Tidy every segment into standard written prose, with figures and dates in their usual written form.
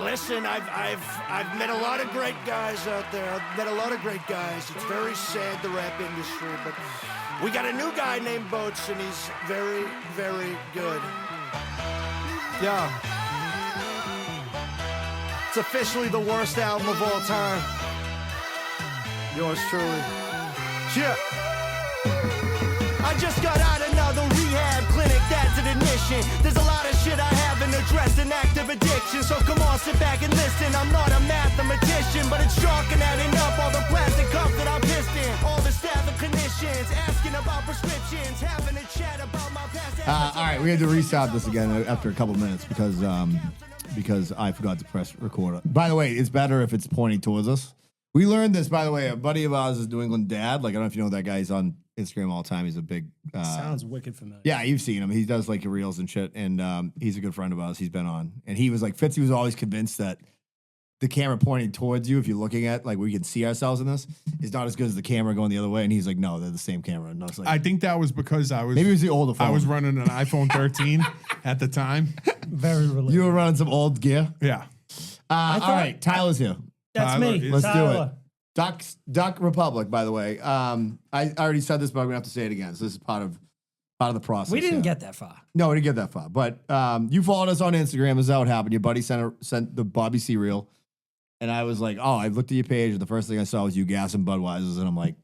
Listen, I've met a lot of great guys out there. I've met a lot of great guys. It's very sad, the rap industry, but we got a new guy named Boats, and he's very, very good. Yeah. It's officially the worst album of all time. Yours truly. Yeah. I just got out another rehab clinic, that's an admission. There's a lot of shit I haven't addressed, an active addiction. So come on, sit back and listen. I'm not a mathematician, but it's chalk and adding up all the plastic cups that I'm pissed in. All the staff and clinicians asking about prescriptions, having a chat about my past. All right, we had to restart this again after a couple minutes because I forgot to press record. By the way, it's better if it's pointing towards us. We learned this, by the way. A buddy of ours is New England Dad. Like, I don't know if you know that guy. He's on Instagram all the time. He's a big... Sounds wicked familiar. Yeah, you've seen him. He does, like, reels and shit, and he's a good friend of ours. He's been on. And he was like, Fitzy was always convinced that the camera pointing towards you, if you're looking at, like, we can see ourselves in this, is not as good as the camera going the other way. And he's like, no, they're the same camera. And I was like... I think that was because I was... Maybe it was the older phone. I was running an iPhone 13 at the time. Very relatable. You were running some old gear? Yeah. All right, Tyler's here. That's Tyler, me. Let's Tyler. do it. Duck Republic, by the way. I already said this, but I'm gonna have to say it again. So this is part of the process. We didn't here. get that far. No, we didn't get that far. But you followed us on Instagram. This is how it happened. Your buddy sent the Bobby C reel, and I was like, oh, I looked at your page, and the first thing I saw was you gassing Budweisers, and I'm like,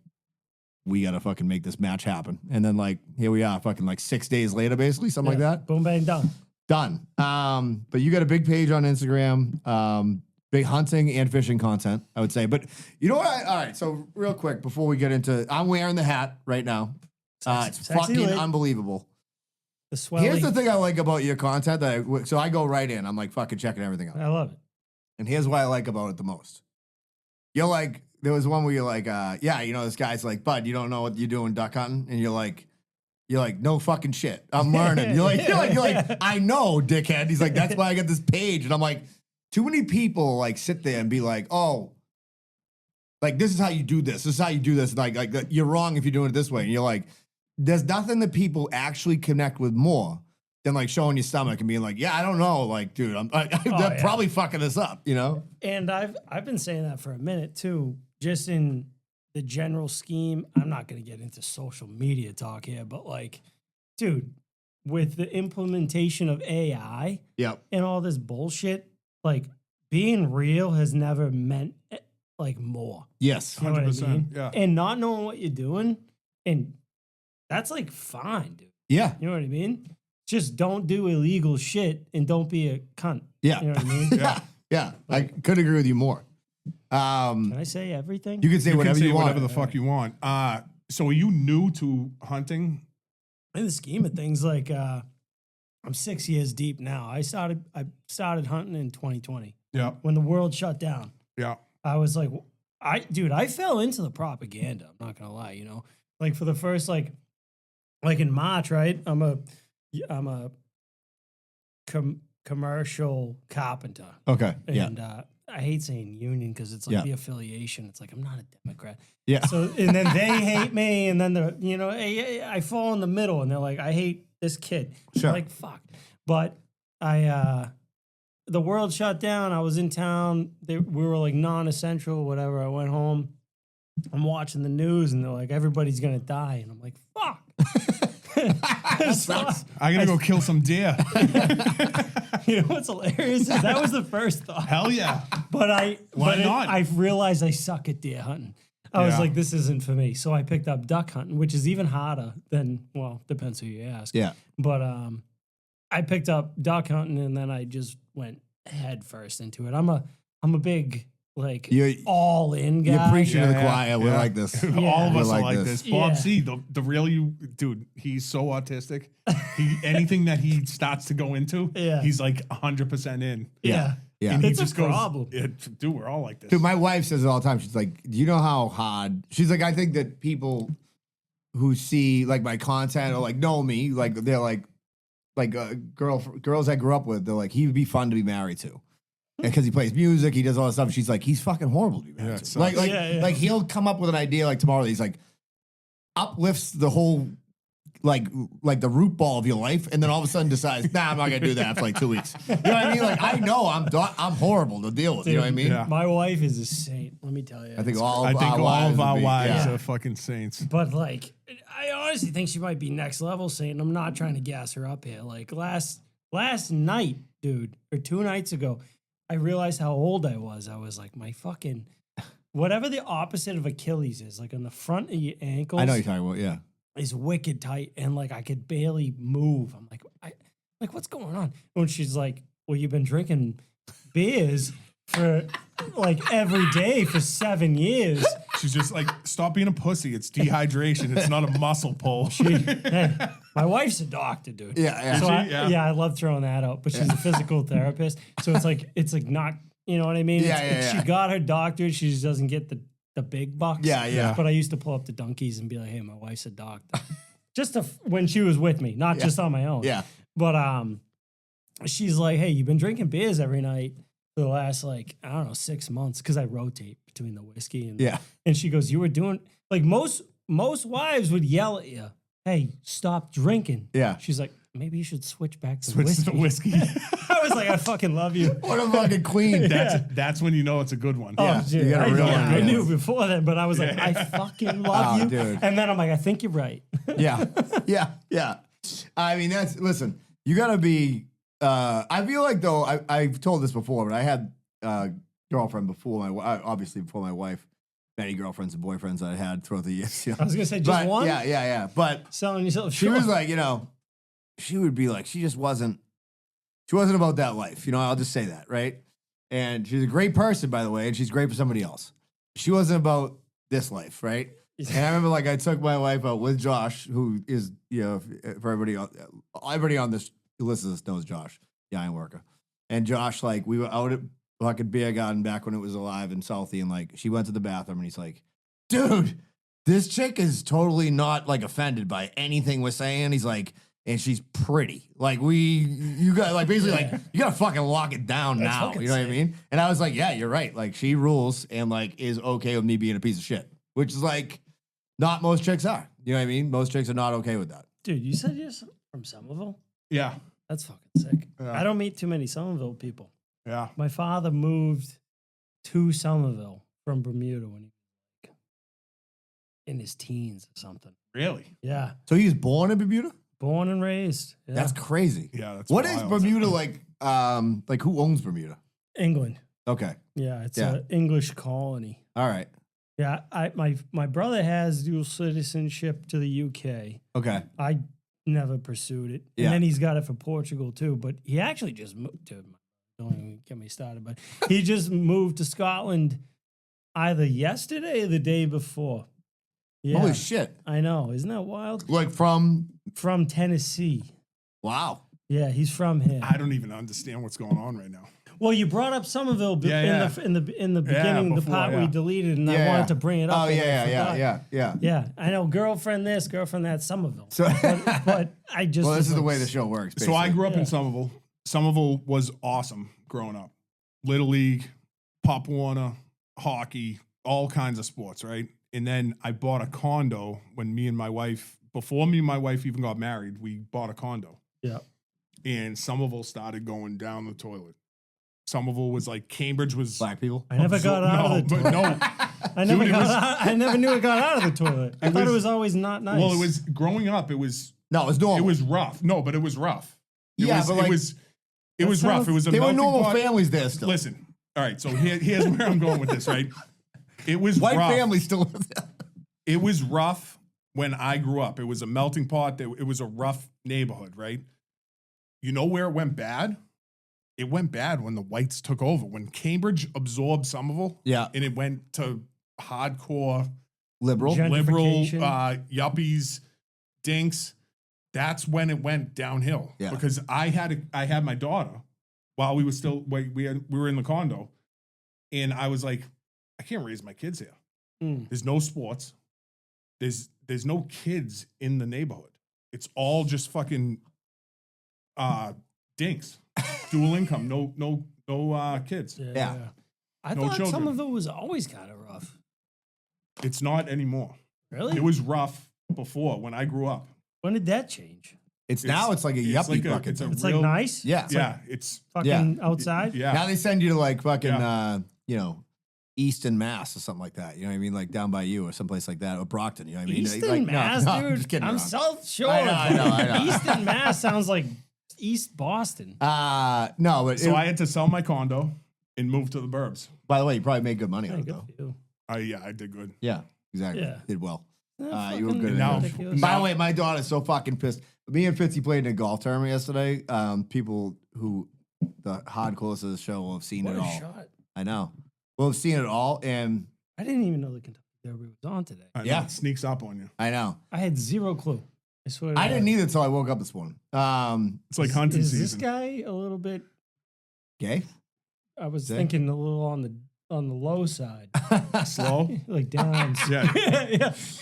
we gotta fucking make this match happen. And then like here we are, fucking like 6 days later, basically something like that. Boom, bang, done. Done. But you got a big page on Instagram. Big hunting and fishing content, I would say. But you know what? All right, so real quick before we get into, I'm wearing the hat right now. It's Sexy fucking lit. unbelievable. The swelling. Here's the thing I like about your content. So I go right in. I'm like fucking checking everything out. I love it. And here's what I like about it the most. You're like, there was one where you're like, yeah, you know, this guy's like, Bud, you don't know what you're doing duck hunting, and you're like, no fucking shit. I'm learning. You're like, I know, dickhead. He's like, that's why I got this page, and I'm like. Too many people like sit there and be like, oh, like this is how you do this. This is how you do this. Like you're wrong if you're doing it this way. And you're like, there's nothing that people actually connect with more than like showing your stomach and being like, yeah, I don't know. Like, dude, they're probably fucking this up, you know? And I've been saying that for a minute too, just in the general scheme. I'm not going to get into social media talk here, but like, dude, with the implementation of AI Yep. and all this bullshit, like being real has never meant like more. Yes. You know what I 100%, mean? yeah. And not knowing what you're doing, and that's like fine, dude. Yeah. You know what I mean? Just don't do illegal shit and don't be a cunt. Yeah. You know what I mean? Yeah. Yeah. I couldn't agree with you more. Can I say everything? You can say You whatever can say you want. whatever the fuck you want. So are you new to hunting? In the scheme of things, like I'm 6 years deep now. I started hunting in 2020 Yeah. when the world shut down. Yeah. I was like, I fell into the propaganda. I'm not gonna lie, you know, like for the first like in March, right? I'm a commercial carpenter. Okay. Yeah. And I hate saying union because it's like Yeah. the affiliation. It's like I'm not a Democrat. Yeah. So and then they hate me, and then I fall in the middle, and they're like, I hate this kid. Sure. I'm like fuck. But the world shut down. I was in town. We were like non-essential, whatever. I went home. I'm watching the news, and they're like, everybody's gonna die, and I'm like, fuck. So I gotta go kill some deer. you know what's hilarious? Is that was the first thought. Hell yeah. But Why not? I realized I suck at deer hunting. I was Yeah. like, this isn't for me. So I picked up duck hunting, which is even harder than, well, depends who you ask. Yeah. But I picked up duck hunting, and then I just went head first into it. I'm a big like You're- all in guy. You're preaching to the Yeah, choir. We're yeah. like this. All of We're us are like this. Bob Yeah. C, the real you, dude, he's so autistic. Anything that he starts to go into, Yeah. he's like 100% in. Yeah. Yeah. And he It's a just goes, problem. dude, we're all like this. Dude, my wife says it all the time. She's like, do you know how hard? She's like, I think that people who see like my content or like know me, like they're like girls I grew up with, they're like, he would be fun to be married to. Because he plays music, he does all that stuff. She's like, he's fucking horrible to be married Yeah, it to. sucks. Like Yeah, yeah. like he'll come up with an idea like tomorrow. He's like, uplifts the whole like the root ball of your life, and then all of a sudden decides, nah, I'm not gonna do that for like 2 weeks. You know what I mean? Like I know I'm horrible to deal with. You know what I mean? Yeah. My wife is a saint. Let me tell you. I think It's all I of think our all wives of our would be- wives yeah. are fucking saints. But like, I honestly think she might be next level saint. I'm not trying to gas her up here. Like last night, dude, or 2 nights ago, I realized how old I was. I was like, my fucking whatever the opposite of Achilles is, like on the front of your ankles. I know what you're talking about. Yeah. Is wicked tight, and like I could barely move. I'm like, what's going on? And she's like, well, you've been drinking beers for like every day for 7 years. She's just like, stop being a pussy. It's dehydration. It's not a muscle pull. Hey, my wife's a doctor, dude. Yeah, yeah. So Is I, she? yeah. Yeah. I love throwing that out, but she's a physical therapist. So it's like not, you know what I mean? Yeah, It's- yeah. She got her doctorate. She just doesn't get the big bucks. Yeah, yeah. But I used to pull up the donkeys and be like, hey, my wife's a doctor. Just when she was with me, not just on my own. Yeah. But she's like, hey, you've been drinking beers every night for the last like, I don't know, 6 months, because I rotate between the whiskey and Yeah. And she goes, you were doing like most wives would yell at you, hey, stop drinking. Yeah. She's like, maybe you should switch back to Switch whiskey. to whiskey. I was like, I fucking love you. What a fucking queen. That's when you know it's a good one. Yeah. dude, you gotta I, really I do knew it. before then, but I was like, I fucking love Oh, you. dude. And then I'm like, I think you're right. Yeah. Yeah. Yeah. I mean, listen, you gotta be, I feel like though, I've told this before, but I had a girlfriend before obviously before my wife, many girlfriends and boyfriends that I had throughout the years. You know? I was gonna say just But, one. Yeah. But Selling yourself she short. was like, she would be like, she wasn't about that life. I'll just say that, right? And she's a great person, by the way, and she's great for somebody else. She wasn't about this life, right? And I remember, like, I took my wife out with Josh, who is, for everybody on this who listens to this knows Josh, the iron worker. And Josh, like, we were out at fucking Beer Garden back when it was alive in Southie, and like, she went to the bathroom, and he's like, dude, this chick is totally not like offended by anything we're saying. He's like, and she's pretty. Like you got like basically like you gotta fucking lock it down That's now. fucking You know what I sick. mean? And I was like, yeah, you're right. Like she rules and like is okay with me being a piece of shit, which is like not most chicks are. You know what I mean? Most chicks are not okay with that. Dude, you said you're from Somerville? Yeah. That's fucking sick. Yeah. I don't meet too many Somerville people. Yeah. My father moved to Somerville from Bermuda when he was like in his teens or something. Really? Yeah. So he was born in Bermuda? Born and raised. Yeah. That's crazy. Yeah. That's What is wild. Bermuda like? Like who owns Bermuda? England. Okay. Yeah, it's Yeah. an English colony. All right. Yeah, my brother has dual citizenship to the UK. Okay. I never pursued it. And Yeah. then he's got it for Portugal too, but he actually just moved to, don't even get me started, but he just moved to Scotland either yesterday or the day before. Yeah, Holy shit. I know. Isn't that wild? Like from From Tennessee. wow. Yeah, he's from here. I don't even understand what's going on right now. Well, you brought up Somerville Yeah, in the beginning, the before, part we yeah. deleted, and I wanted to bring it up. Oh and I yeah. forgot. Yeah, I know. Girlfriend this, girlfriend that, Somerville. So But I just well, this was is the like, way the show works. So I basically. grew up Yeah. in Somerville. Somerville was awesome growing up. Little League, Pop Warner, hockey, all kinds of sports, right? And then I bought a condo when before me and my wife even got married, we bought a condo. Yeah. And Somerville started going down the toilet. Somerville was like, Cambridge was. black people. I never got out of the but toilet. no. I never Dude, it got was- out, I never knew it got out of the toilet. I thought it was always not nice. Well, it was growing up, it was No, it's normal. rough. No, but it was rough. It Yeah, was, but it like- was That rough. sounds- It was a They were melting normal pot. families there still. Listen, all right. So here's where I'm going with this. Right, it was White rough. families still live there. It was rough when I grew up. It was a melting pot. It was a rough neighborhood. Right. You know where it went bad? It went bad when the whites took over. When Cambridge absorbed Somerville. Yeah. And it went to hardcore Liberal. liberal Gentrification. yuppies, dinks. That's when it went downhill. Yeah. Because I had my daughter while we were in the condo, and I was like, I can't raise my kids here. Mm. There's no sports. There's no kids in the neighborhood. It's all just fucking dinks. Dual income. No kids. Yeah. I No thought children. Somerville was always kind of rough. It's not anymore. Really? It was rough before when I grew up. When did that change? It's now it's like a it's yuppie like bucket. it's a It's real, like nice. Yeah. Yeah, it's Fucking outside. yeah. Now they send you to like fucking Yeah. you know, Easton, Mass or something like that. You know what I mean? Like down by you or someplace like that. Or Brockton, you know what I mean? Easton, Like, Mass, no, dude. I'm just kidding I'm around. South Shore. I know. Easton, Mass sounds like East Boston. No, but So I had to sell my condo and move to the burbs. by the way, you probably made good money on Hey, it good though. for you. I did good. Yeah, exactly. Yeah. Did well. Yeah, You were fucking good now- at it. ridiculous. By the way, my daughter's so fucking pissed. Me and Fitzy played in a golf tournament yesterday. People who the hardcores of the show will have seen What it a all. shot. I know. We'll have seen it all, and I didn't even know the Kentucky Derby was on today. I know, Yeah. it sneaks up on you. I know. I had zero clue. I swear. to I God. didn't either until I woke up this morning. It's like hunting Is season. this guy a little bit? Gay? I was See? thinking a little on the low side, Slow? like downs. Yeah.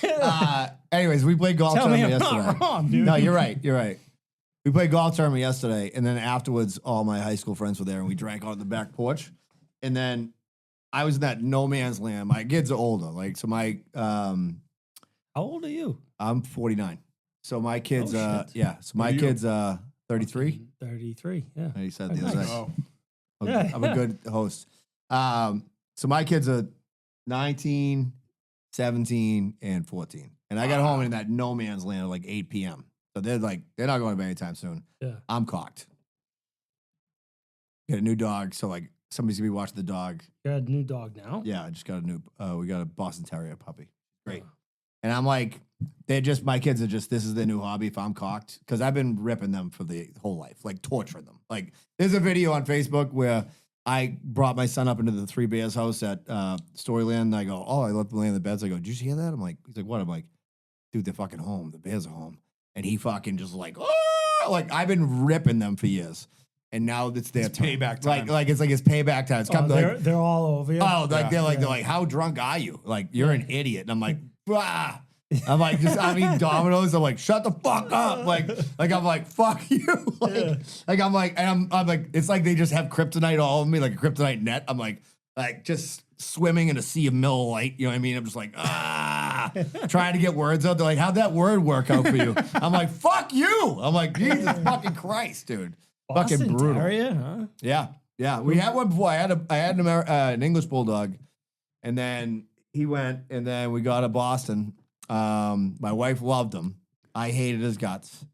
yeah. Anyways, we played golf Tell me tournament I'm yesterday. not wrong, dude. No, you're right. You're right. We played golf tournament yesterday, and then afterwards, all my high school friends were there, and we drank on the back porch. And then I was in that no man's land. My kids are older, like so. How old are you? I'm 49, so my kids, Oh, shit. yeah. So my are you? kids, 33. 33. Yeah. You said Oh, the other nice. day. Oh, Yeah, I'm a good host. So my kids are 19, 17, and 14. And I got home in that no man's land at like 8 p.m. So they're not going to bed anytime soon. Yeah. I'm cocked. Get a new dog. So like somebody's gonna be watching the dog. You got a new dog now? Yeah, I just got a new, we got a Boston Terrier puppy. Great. Oh. And I'm like, my kids are just, this is their new hobby if I'm cocked. Cause I've been ripping them for the whole life, like torturing them. Like there's a video on Facebook where I brought my son up into the Three Bears house at Storyland. I go, oh, I left them laying in the beds. I go, did you hear that? I'm like, he's like, what? I'm like, dude, they're fucking home. The Bears are home. And he fucking just like, oh, like I've been ripping them for years. And now it's their It's turn. payback time. Like it's payback time. It's Oh, come they're all over you. oh, like Yeah. they're like, how drunk are you? Like you're an idiot. And I'm like, bah. I'm like, I'm eating Domino's. I'm like, shut the fuck up. Like I'm like, fuck you. I'm like, it's like they just have kryptonite all over me, like a kryptonite net. I'm like just swimming in a sea of Miller Lite. You know what I mean? I'm just like, trying to get words out. They're like, how'd that word work out for you? I'm like, fuck you. I'm like, Jesus fucking Christ, dude. Boston fucking brutal. Terrier, huh? Yeah. We had one before. I had an English bulldog, and then he went, and then we got a Boston. My wife loved him. I hated his guts,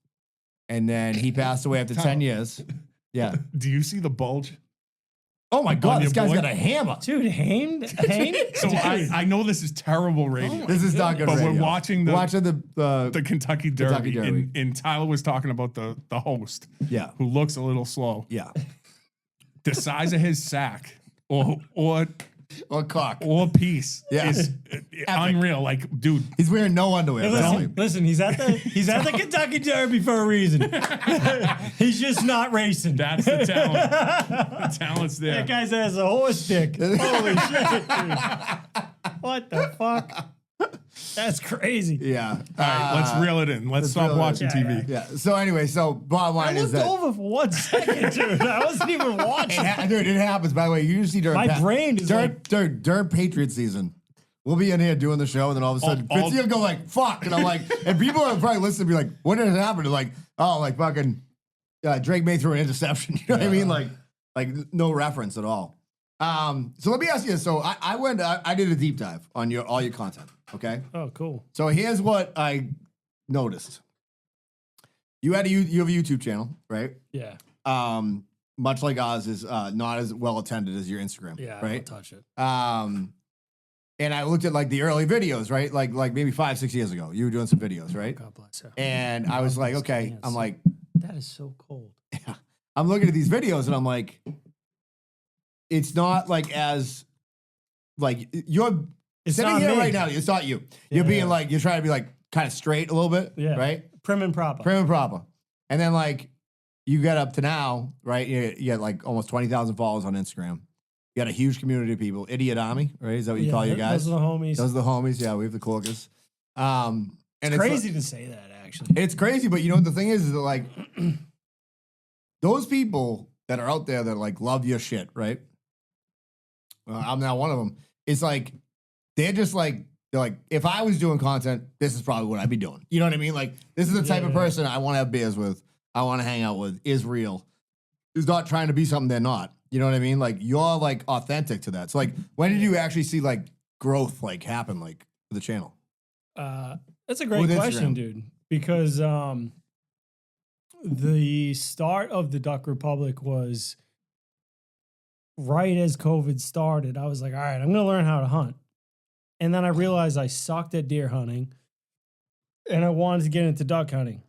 and then he passed away after 10 years. Yeah. do you see the bulge? Oh my God, your this guy's boy? got a hammer. Dude, Hain? So I know this is terrible radio, This is not good. but radio. we're watching the the Kentucky Derby, Kentucky Derby. And Tyler was talking about the host yeah. who looks a little slow. Yeah. The size of his sack or Or cock. piece Yeah. is unreal. Like, dude, He's wearing no underwear. Hey, Tell listen, me. listen, he's at the Kentucky Derby for a reason. He's just not racing. that's the talent. The talent's there. That guy has a horse dick. Holy shit, dude. What the fuck? That's crazy. Yeah. All right, let's reel it in. Let's stop reel it in. watching Yeah, TV. Yeah. So anyway, bottom I line is looked that over for 1 second, dude. I wasn't even watching. dude, it happens. By the way, you usually during My brain is during Patriot season. We'll be in here doing the show, and then all of a sudden, all- Fitzy will go like, fuck. And I'm like, and people are probably listening and be like, what did it happen? They're like, oh, like fucking Drake May threw an interception. You know what I mean? Like no reference at all. So let me ask you this. So I did a deep dive on all your content. Okay. Oh, cool. So here's what I noticed. You have a YouTube channel, right? Yeah. Much like ours is not as well attended as your Instagram. Yeah. I Right. don't touch it. And I looked at like the early videos, right? Like maybe 5-6 years ago, you were doing some videos, right? God bless her. And I was like, These okay. pants. I'm like, That is so cold. I'm looking at these videos and I'm like, it's not like as like you're It's sitting not here me. right now. It's not you. You're Yeah. being like, you're trying to be like kind of straight a little bit, Yeah. right? Prim and proper. Prim and proper. And then like you get up to now, right? You got like almost 20,000 followers on Instagram. You got a huge community of people. Idiot Army, right? Is that what you call your guys? Those are the homies. Those are the homies. Yeah, we have the Corkers. And it's crazy to say that, actually. It's crazy, but you know what the thing is that like those people that are out there that like love your shit, right? I'm now one of them. It's like they're just like They're like, if I was doing content, this is probably what I'd be doing. You know what I mean? Like, this is the type of person I want to have beers with, I want to hang out with, is real, is not trying to be something they're not. You know what I mean? Like, you're like authentic to that. So like, when did you actually see like growth like happen like for the channel? That's a great With question, Instagram. dude. Because the start of the Duck Republic was right as COVID started. I was like, all right, I'm gonna learn how to hunt. And then I realized I sucked at deer hunting and I wanted to get into duck hunting.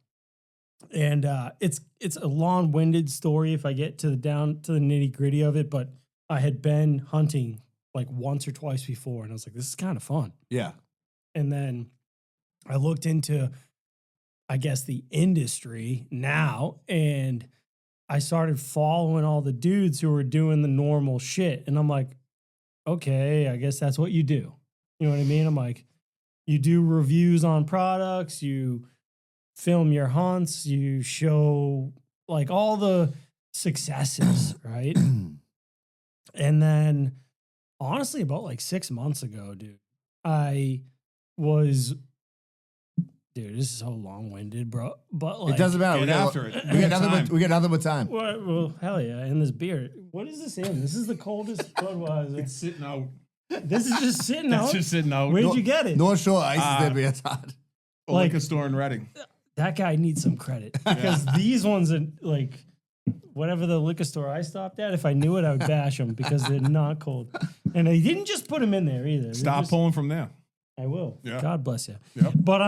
And it's a long-winded story if I get to the down to the nitty-gritty of it, but I had been hunting like once or twice before, and I was like, this is kind of fun. Yeah. And then I looked into, I guess, the industry now, and I started following all the dudes who were doing the normal shit. And I'm like, okay, I guess that's what you do. You know what I mean? I'm like, you do reviews on products, you film your hunts, you show like all the successes, right? And then honestly, about like 6 months ago, dude, this is so long-winded, bro. But like, It doesn't matter. Get after it. We got nothing but time. well, hell yeah. And this beer. What is this in? This is the coldest Budweiser. It's sitting out. This is just sitting It's out. just sitting out. Where'd you get it? North Shore Ice is their beer. It's hot. A like- liquor store in Reading. That guy needs some credit because these ones are like whatever the liquor store I stopped at. If I knew it, I would bash them because they're not cold. And they didn't just put them in there either. They Stop just- pulling from there. I will. Yeah. God bless you. Yep. But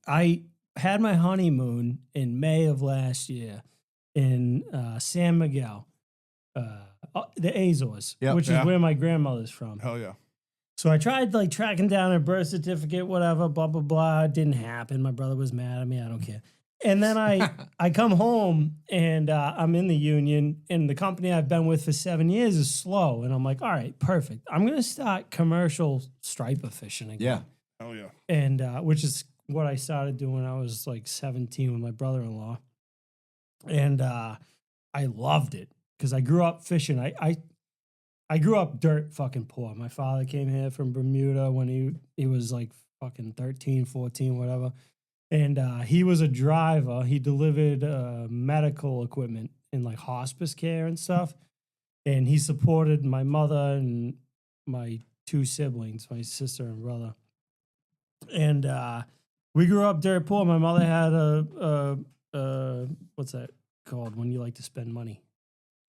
I had my honeymoon in May of last year in San Miguel, the Azores, Yep. which Yeah. is where my grandmother's from. Hell yeah. So I tried like tracking down a birth certificate, whatever, blah, blah, blah. It didn't happen. My brother was mad at me. I don't care. And then I come home and I'm in the union, and the company I've been with for 7 years is slow. And I'm like, all right, perfect. I'm going to start commercial striper fishing again. Yeah. Hell yeah. And which is what I started doing when I was like 17 with my brother-in-law. And I loved it because I grew up fishing. I grew up dirt fucking poor. My father came here from Bermuda when he was like fucking 13, 14, whatever. And he was a driver. He delivered medical equipment in like hospice care and stuff. And he supported my mother and my two siblings, my sister and brother. And we grew up dirt poor. My mother had a what's that called when you like to spend money?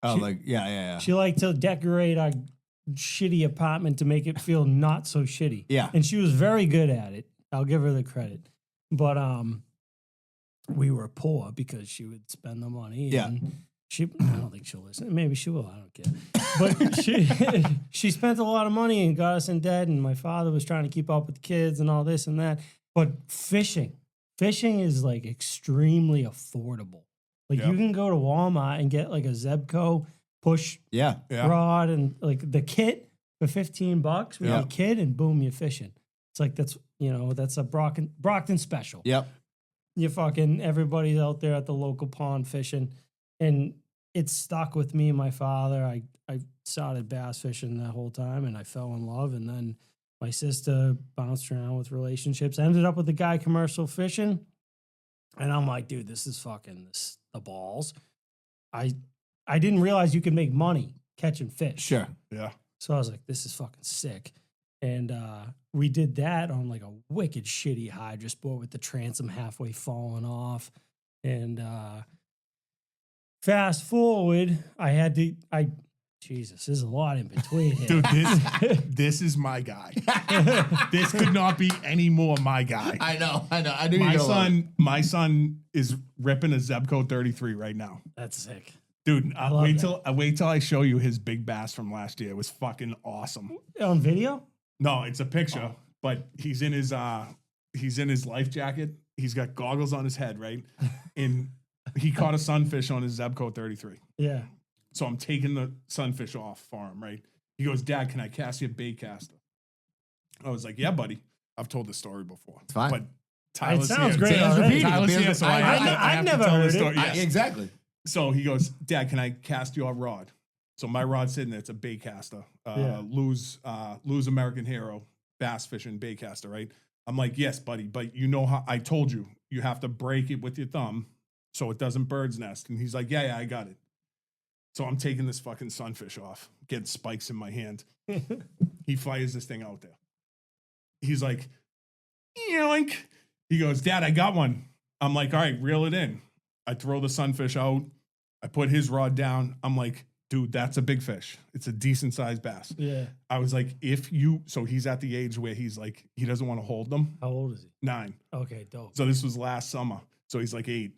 Oh, like, yeah. She liked to decorate our shitty apartment to make it feel not so shitty. Yeah. And she was very good at it. I'll give her the credit. But we were poor because she would spend the money. Yeah. And I don't think she'll listen. Maybe she will. I don't care. But she spent a lot of money and got us in debt. And my father was trying to keep up with the kids and all this and that. But fishing is like extremely affordable. Like Yeah. you can go to Walmart and get like a Zebco push Yeah. Yeah. rod and like the kit for $15 with Yeah. a kid, and boom, you're fishing. It's like that's a Brockton special. Yep. You fucking everybody's out there at the local pond fishing, and it stuck with me and my father. I started bass fishing that whole time, and I fell in love. And then my sister bounced around with relationships, ended up with a guy commercial fishing, and I'm like, dude, this is fucking the balls. I didn't realize you could make money catching fish. Sure. Yeah. So I was like, this is fucking sick. And we did that on like a wicked shitty hydro sport with the transom halfway falling off. And fast forward, Jesus, there's a lot in between here. Dude, this is my guy. This could not be any more my guy. I know. I knew you My son is ripping a Zebco 33 right now. That's sick. Dude, love wait till I show you his big bass from last year. It was fucking awesome. On video? No, it's a picture, but he's in his life jacket. He's got goggles on his head, right? And he caught a sunfish on his Zebco 33. Yeah. So I'm taking the sunfish off for him, right? He goes, Dad, can I cast you a bait caster? I was like, yeah, buddy. I've told this story before. It's fine. But Tyler's sounds here. great It's already. repeating. Tyler's here, so I I've have to never tell heard the it. story. Yes. Exactly. So he goes, Dad, can I cast your rod? So my rod's sitting there. It's a baitcaster. Yeah. Lose American Hero bass fishing baitcaster, right? I'm like, yes, buddy, but you know how I told you have to break it with your thumb so it doesn't bird's nest. And he's like, yeah, I got it. So I'm taking this fucking sunfish off, getting spikes in my hand. He fires this thing out there. He's like, yoink. He goes, Dad, I got one. I'm like, all right, reel it in. I throw the sunfish out. I put his rod down. I'm like, dude, that's a big fish. It's a decent sized bass. Yeah. I was like, so he's at the age where he's like, he doesn't want to hold them. How old is he? 9. Okay, dope. So this was last summer. So he's like 8.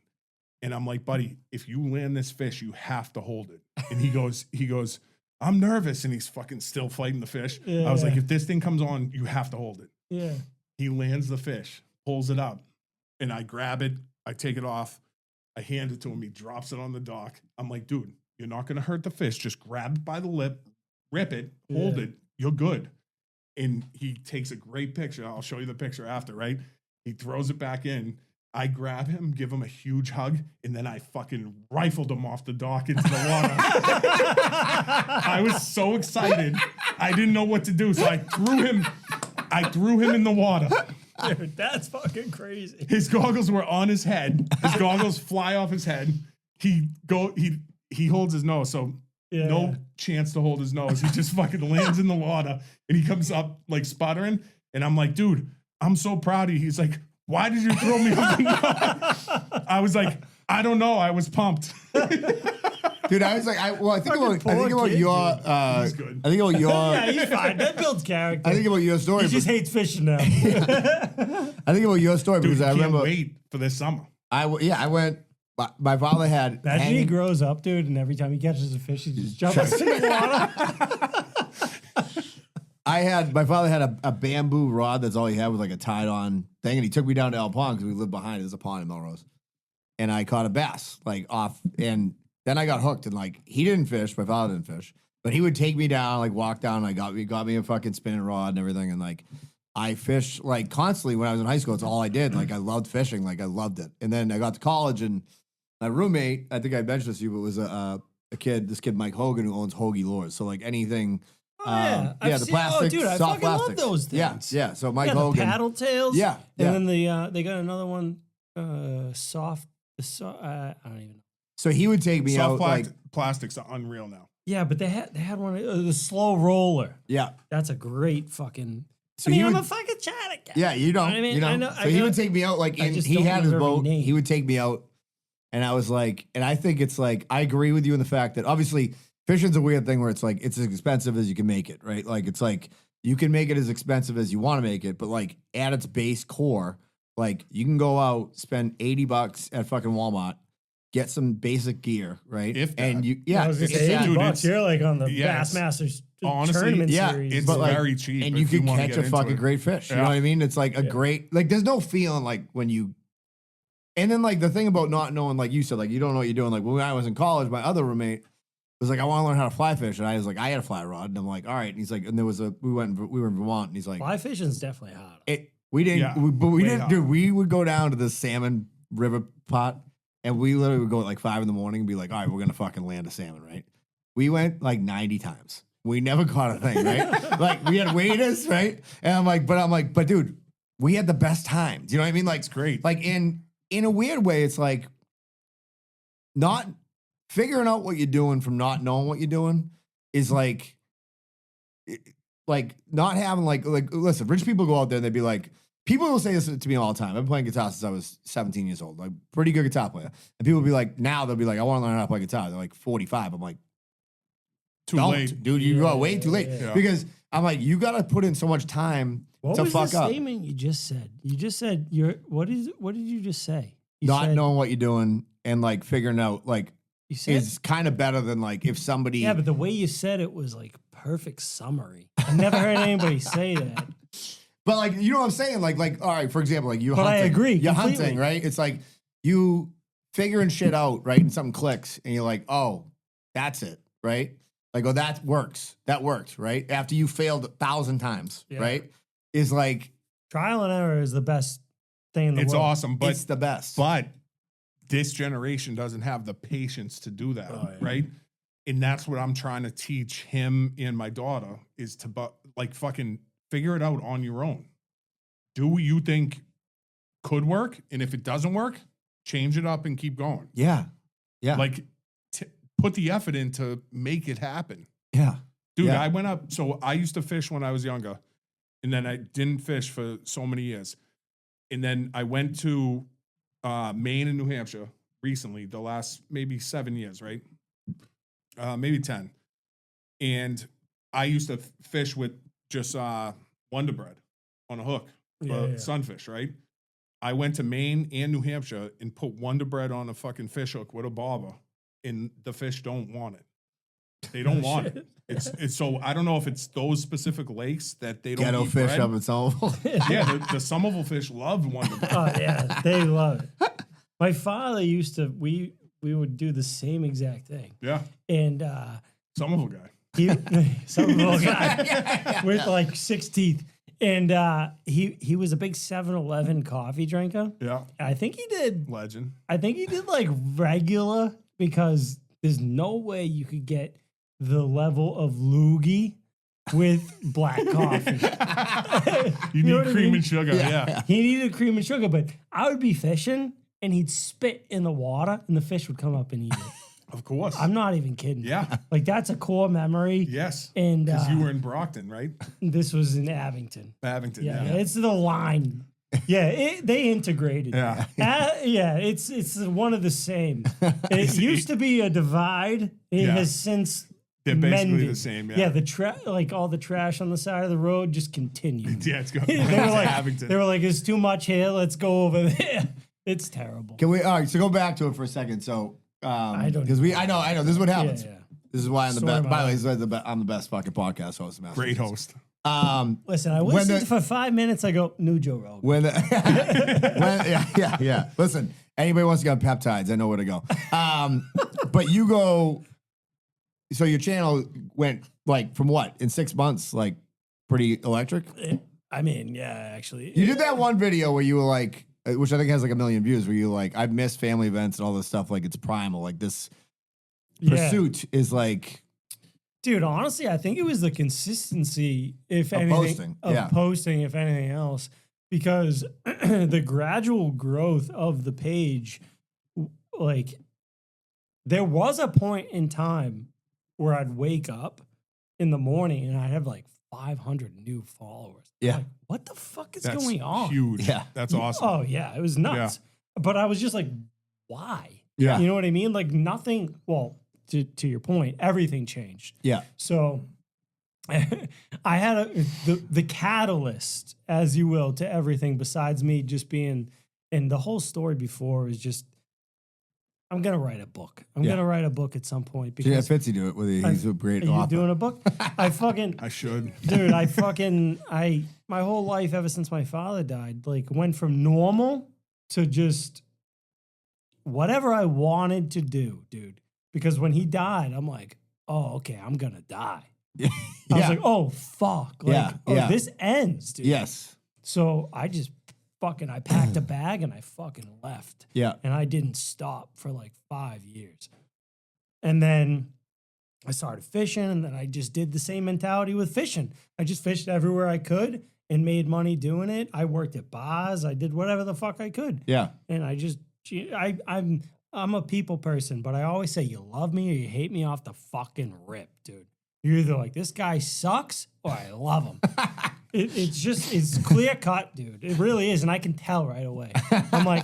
And I'm like, buddy, if you land this fish, you have to hold it. And he goes, I'm nervous. And he's fucking still fighting the fish. I was like, if this thing comes on, you have to hold it. Yeah. He lands the fish, pulls it up, and I grab it. I take it off. I hand it to him. He drops it on the dock. I'm like, dude, you're not going to hurt the fish. Just grab it by the lip, rip it, hold it. You're good. And he takes a great picture. I'll show you the picture after, right? He throws it back in. I grab him, give him a huge hug, and then I fucking rifled him off the dock into the water. I was so excited. I didn't know what to do. So I threw him in the water. Dude, that's fucking crazy. His goggles were on his head. His goggles fly off his head. He holds his nose, so no chance to hold his nose. He just fucking lands in the water, and he comes up like sputtering. And I'm like, dude, I'm so proud of you. He's like, why did you throw me off the dock? I was like, I don't know. I was pumped. Dude, I was like, I think about kid, your, He's good. I think about your, Yeah, he's fine. That builds character. I think about your story. He just hates fishing now. I think about your story Dude, because I can't remember, wait for this summer. I went. My father had. Imagine he grows up, dude, and every time he catches a fish, he just jumps in the water. My father had a bamboo rod. That's all he had with like a tied on thing, and he took me down to El Pond because we lived behind it. There's a pond in Melrose, and I caught a bass like off, and then I got hooked. And like he didn't fish, my father didn't fish, but he would take me down, like walk down. And got me a fucking spinning rod and everything, and like I fished like constantly when I was in high school. It's all I did. Like I loved fishing, like I loved it. And then I got to college, and my roommate, I think I mentioned this to you, but was this kid Mike Hogan, who owns Hoagie Lures. So like anything. I've the seen- plastic, dude, I soft fucking love plastics. those things. Yeah. So Mike the Hogan, paddle tails. Yeah, And then they got another one, soft. I don't even know. so he would take me out like, Plastics are unreal now. Yeah, but they had one, the slow roller. yeah. That's a great fucking. So I mean, he I'm would- a fucking China guy. Yeah, you don't. I mean, you know. I know- So he would take me out like I in, just he don't had his remember every boat. name. He would take me out, and I was like, and I think it's like I agree with you in the fact that obviously fishing's a weird thing where it's like it's as expensive as you can make it, right? Like it's like you can make it as expensive as you want to make it, but like at its base core, like you can go out, spend $80 at fucking Walmart, get some basic gear, right? If that. and you I was gonna if say that. Dude, $80. it's- You're like on the yeah, it's- Bassmasters honestly, tournament yeah, series. It's But, like, very cheap. and if you can wanna catch get a into fucking it. great fish. You know Yeah. what I mean? It's like a Yeah. great, like, there's no feeling like when you, and then like the thing about not knowing, like you said, like you don't know what you're doing. Like when I was in college, my other roommate was like, I want to learn how to fly fish. And I was like, I had a fly rod. And I'm like, all right. And he's like, and we were in Vermont, and he's like, Fly fishing's definitely hot. we didn't, Yeah, but we way didn't, hot. dude, we would go down to the salmon river pot, and we literally would go at like 5 a.m. and be like, all right, we're going to fucking land a salmon, right? We went like 90 times. We never caught a thing, right? Like we had waiters, right? And I'm like, but dude, we had the best times. You know what I mean? Like It's great. Like in a weird way, it's like not figuring out what you're doing from not knowing what you're doing is like not having like listen, rich people go out there and they'd be like, people will say this to me all the time. I've been playing guitar since I was 17 years old, like pretty good guitar player. And people will be like, now they'll be like, I want to learn how to play guitar. They're like 45. I'm like, Too don't, late. dude. You go way too late Yeah. because I'm like, you got to put in so much time What to was fuck the up. statement you just said? You just said what did you just say? You Not said, knowing what you're doing and like figuring out like you said, is kind of better than like if somebody. yeah, but the way you said it was like perfect summary. I've never heard anybody say that. But like, you know what I'm saying? Like, all right, for example, like you But I hunting. agree You're completely. hunting, right? It's like you figuring shit out, right? And something clicks and you're like, oh, that's it, right? Like, oh, that works. That worked, right? After you failed 1,000 times, Yeah. right? Is like, Trial and error is the best thing in the It's world. awesome, but it's the best. But this generation doesn't have the patience to do that, Oh, yeah. right? And that's what I'm trying to teach him and my daughter is to like fucking figure it out on your own. Do what you think could work. And if it doesn't work, change it up and keep going. Yeah. Yeah. Like put the effort in to make it happen. yeah. Dude, Yeah. I went up. So I used to fish when I was younger, and then I didn't fish for so many years. And then I went to Maine and New Hampshire recently, the last maybe 7 years, right? Maybe 10. And I used to fish with just Wonder Bread on a hook for sunfish, right? I went to Maine and New Hampshire and put Wonder Bread on a fucking fish hook with a bobber, and the fish don't want it. They don't want it. It's so I don't know if it's those specific lakes that they don't Ghetto eat fish bread. up in Somerville. Yeah, the Somerville fish love Wonder Bread. Oh yeah, they love it. My father used to. We would do the same exact thing, Yeah, and Somerville guy. he some little guy with like 6 teeth, and he was a big 7-Eleven coffee drinker. Yeah, I think he did. legend. I think he did like regular because there's no way you could get the level of loogie with black coffee. You know need what I cream mean? and sugar. Yeah. He needed cream and sugar, but I would be fishing and he'd spit in the water and the fish would come up and eat it. Of course. I'm not even kidding. Yeah. Like that's a core memory. Yes. And Because you were in Brockton, right? this was in Abington. Abington. Yeah, Yeah. it's the line. Yeah, they integrated. Yeah. Yeah, it's one of the same. It used to be a divide. It Yeah. has since They're basically mended. the same. Yeah, like all the trash on the side of the road just continued. Yeah, it's going they back were to like, Abington. they were like, "It's too much here. Let's go over there." It's terrible. Can we? All right. So go back to it for a second. So I don't because I know. This is what happens. Yeah. This is why I'm the Story best. of By my the way, this is I'm the best fucking podcast host. in Great Massachusetts. host. Listen, I When listened the- for 5 minutes. I go, "New Joe Rogan." When, yeah. Listen, anybody wants to get on peptides, I know where to go. But you go. So your channel went like from what in 6 months, like pretty electric. I mean, yeah, actually, You did that one video where you were like, which I think has like 1 million views, where you were like, I've missed family events and all this stuff. Like it's primal. Like this Yeah. pursuit is like, Dude, honestly, I think it was the consistency, if Of anything, posting, of yeah. posting, if anything else, because the gradual growth of the page, like, there was a point in time where I'd wake up in the morning and I'd have like 500 new followers. Yeah. Like, what the fuck is That's going on? huge. Yeah. That's awesome. Oh yeah, it was nuts. But I was just like, why? Yeah. You know what I mean? Like nothing. Well, to your point, everything changed. yeah, So I had the catalyst, as you will, to everything besides me just being, and the whole story before is just, I'm going to write a book. I'm Yeah. going to write a book at some point yeah. because Fitzy do it with it. He's a great are you author. doing a book? I fucking, I should. dude, my whole life ever since my father died, like went from normal to just whatever I wanted to do, dude. Because when he died, I'm like, oh, okay, I'm going to die. yeah. I was like, oh, fuck. Like, Yeah, oh, yeah. this ends, dude. Yes. So I just I packed a bag and I fucking left. Yeah. And I didn't stop for like 5 years. And then I started fishing, and then I just did the same mentality with fishing. I just fished everywhere I could and made money doing it. I worked at bars. I did whatever the fuck I could. Yeah. And I'm a people person, but I always say you love me or you hate me off the fucking rip, dude. You're either like, this guy sucks or I love him. It's clear cut, dude. It really is. And I can tell right away. I'm like,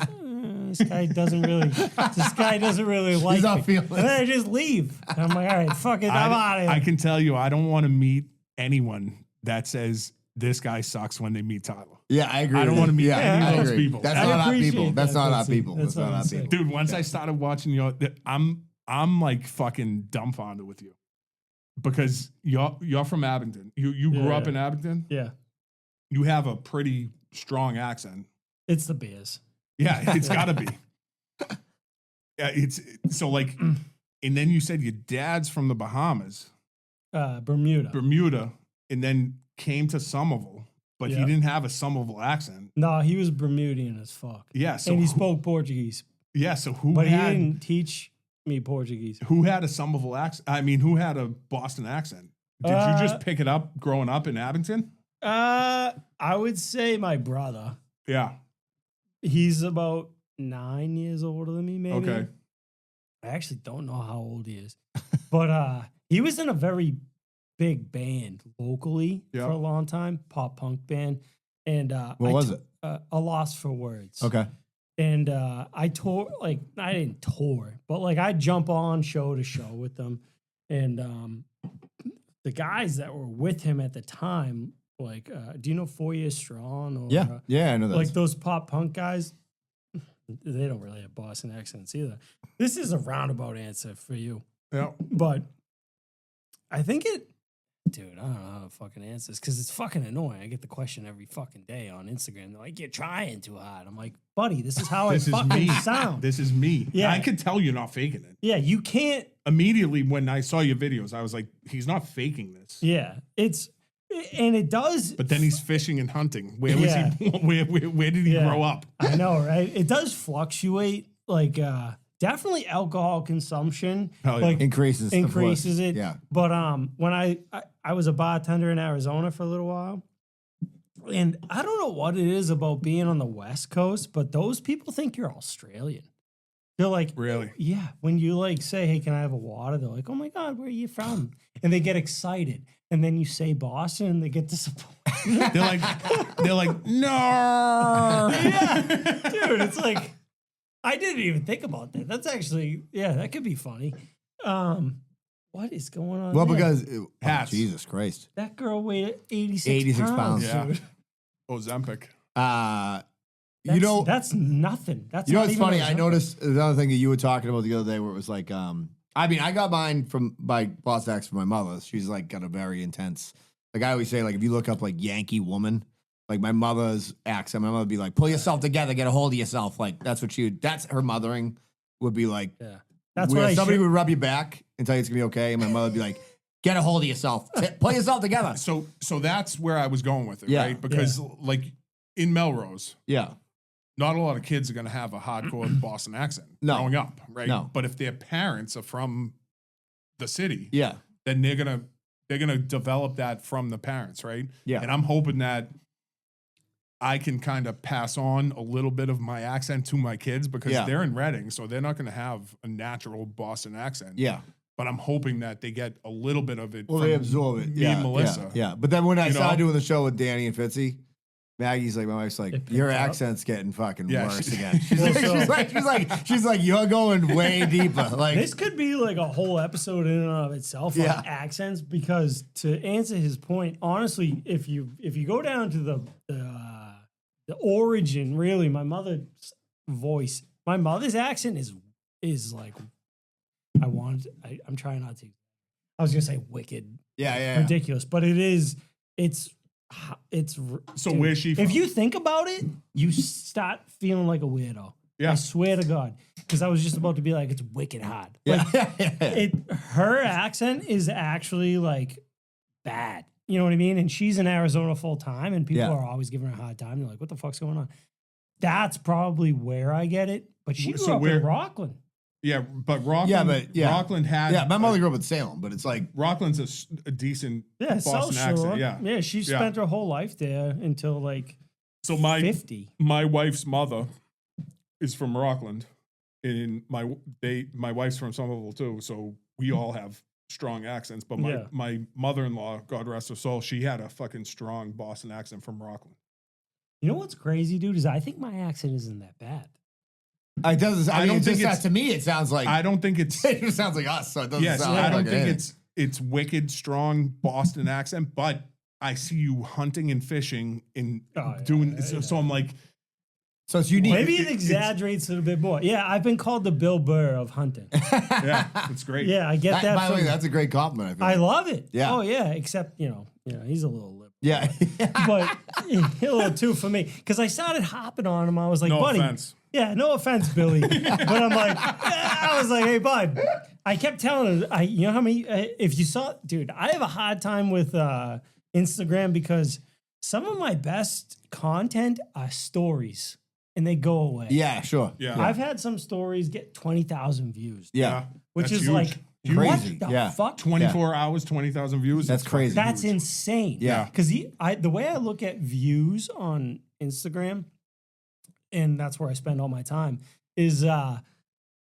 this guy doesn't really like He's not me. feeling And then I just leave. And I'm like, all right, fuck it. I'm out of here. I can tell you, I don't want to meet anyone that says this guy sucks when they meet Tyler. Yeah, I agree. I don't with wanna you. meet yeah, any I of those agree. people. That's I not our appreciate people. That's that. not our That's it. people. That's That's not what our I'm saying. people. Dude, once I started watching your, I'm like fucking dumbfounded with you because you're from Abington. You grew up Yeah. in Abington. Yeah. You have a pretty strong accent. It's the beers. Yeah, it's got to be. Yeah, it's so like, and then you said your dad's from the Bahamas, Bermuda, and then came to Somerville, but he Yeah. didn't have a Somerville accent. No, he was Bermudian as fuck. Yeah, so And he who- spoke Portuguese. Yeah, so who But he had? didn't teach me Portuguese. Who had a Somerville accent? I mean, who had a Boston accent? Did you just pick it up growing up in Abington? I would say my brother. Yeah. He's about 9 years older than me, maybe. Okay. I actually don't know how old he is. But he was in a very big band locally Yep. for a long time, pop punk band. And What was it? A Loss for Words. Okay. And I tour, like, I didn't tour, but like I'd jump on show to show with them. And the guys that were with him at the time, like, do you know 4 Years Strong? Or, Yeah. Yeah, I know that. like those pop punk guys, they don't really have Boston accents either. This is a roundabout answer for you. Yeah. But I think dude, I don't know how to fucking answer this because it's fucking annoying. I get the question every fucking day on Instagram. They're like, you're trying too hard. I'm like, buddy, this is how This I is fucking me. sound. This is me. Yeah. I could tell you're not faking it. Yeah, you can't. Immediately when I saw your videos, I was like, he's not faking this. Yeah, and it does. But then he's fishing and hunting. Where was Yeah. he? Where did he Yeah. grow up? I know, right? It does fluctuate. Like, definitely alcohol consumption. Hell yeah. Like, increases it. Yeah. But when I was a bartender in Arizona for a little while, and I don't know what it is about being on the West Coast, but those people think you're Australian. They're like, Really? yeah. When you like say, "Hey, can I have a water?" They're like, "Oh my God, where are you from?" And they get excited. And then you say Boston, and they get disappointed. They're like, no. Yeah, dude, it's like I didn't even think about that. That's actually, yeah, that could be funny. What is going on? Well, there? because Hats. Jesus Christ. that girl weighed 86, 86 pounds. Yeah. dude. Ozempic. You know, that's nothing. That's you know not what's even funny? a I jump. noticed another thing that you were talking about the other day where it was like, I mean, I got mine from by Boston accent from my mother. She's like got a very intense, like I always say, like if you look up like Yankee woman, like my mother's accent, my mother would be like, pull yourself together, get a hold of yourself. Like that's what that's her mothering would be like. Yeah, that's where what somebody would rub your back and tell you it's gonna be okay. And my mother would be like, get a hold of yourself, pull yourself together. So that's where I was going with it, Yeah. right? Because like in Melrose, Yeah. not a lot of kids are going to have a hardcore Boston accent No. growing up, right? No. But if their parents are from the city, Yeah. then they're gonna develop that from the parents, right? Yeah. And I'm hoping that I can kind of pass on a little bit of my accent to my kids because Yeah. they're in Reading, so they're not going to have a natural Boston accent. Yeah. But I'm hoping that they get a little bit of it. Well, from they absorb it. Me Yeah, and Melissa. Yeah. But then when I You started know? doing the show with Danny and Fitzy, Maggie's like, my wife's like, picked your up. accent's getting fucking Yeah, worse she- again. She's, Well, like, so- she's like, you're going way deeper. Like, This could be like a whole episode in and of itself on Yeah. accents because to answer his point, honestly, if you go down to the origin, really, my mother's voice, my mother's accent is like I'm trying not to. I was gonna say wicked, yeah. ridiculous, but it's So dude, where's she from? If you think about it, you start feeling like a weirdo. Yeah. I swear to God, because I was just about to be like, it's wicked hard. Yeah. Like, her accent is actually like bad. You know what I mean? And she's in Arizona full time, and people Yeah. are always giving her a hard time. They're like, "What the fuck's going on?" That's probably where I get it. But she grew So up where- in Rockland. Yeah, but Rockland. Yeah, but yeah. Rockland had. Yeah, my mother grew up in Salem, but it's like, Rockland's a decent Yeah, South Boston Shore. accent. Yeah. She Yeah. spent her whole life there until like So my 50. my wife's mother is from Rockland, and my wife's from Somerville too. So we all have strong accents. But Yeah. my mother-in-law, God rest her soul, she had a fucking strong Boston accent from Rockland. You know what's crazy, dude? Is I think my accent isn't that bad. it doesn't, I I mean, don't it think just it's- to me, it sounds like, I don't think it's it just sounds like us. So it doesn't yes. sound I like don't think anything. it's wicked strong Boston accent, but I see you hunting and fishing and Oh, yeah, doing. yeah, so I'm like, So it's unique. Maybe it it's- exaggerates it a bit more. Yeah, I've been called the Bill Burr of hunting. yeah, it's great. Yeah, I get that. By the way, from- that's a great compliment. I feel I like. love it. Yeah. Oh yeah, except you know, he's a little liberal. Yeah. But a little too for me because I started hopping on him. I was like, No buddy, offense. yeah, no offense, Billy, but I'm like, I was like, hey, bud. I kept telling him, you know how many? If you saw, dude, I have a hard time with Instagram because some of my best content are stories, and they go away. Yeah, sure. Yeah. I've had some stories get 20,000 views, Yeah. which That's is huge. like, Huge. what Crazy. the Yeah. fuck? 24 hours, 20,000 views. That's It's crazy. That's huge. insane. Yeah. Because the way I look at views on Instagram, and that's where I spend all my time, is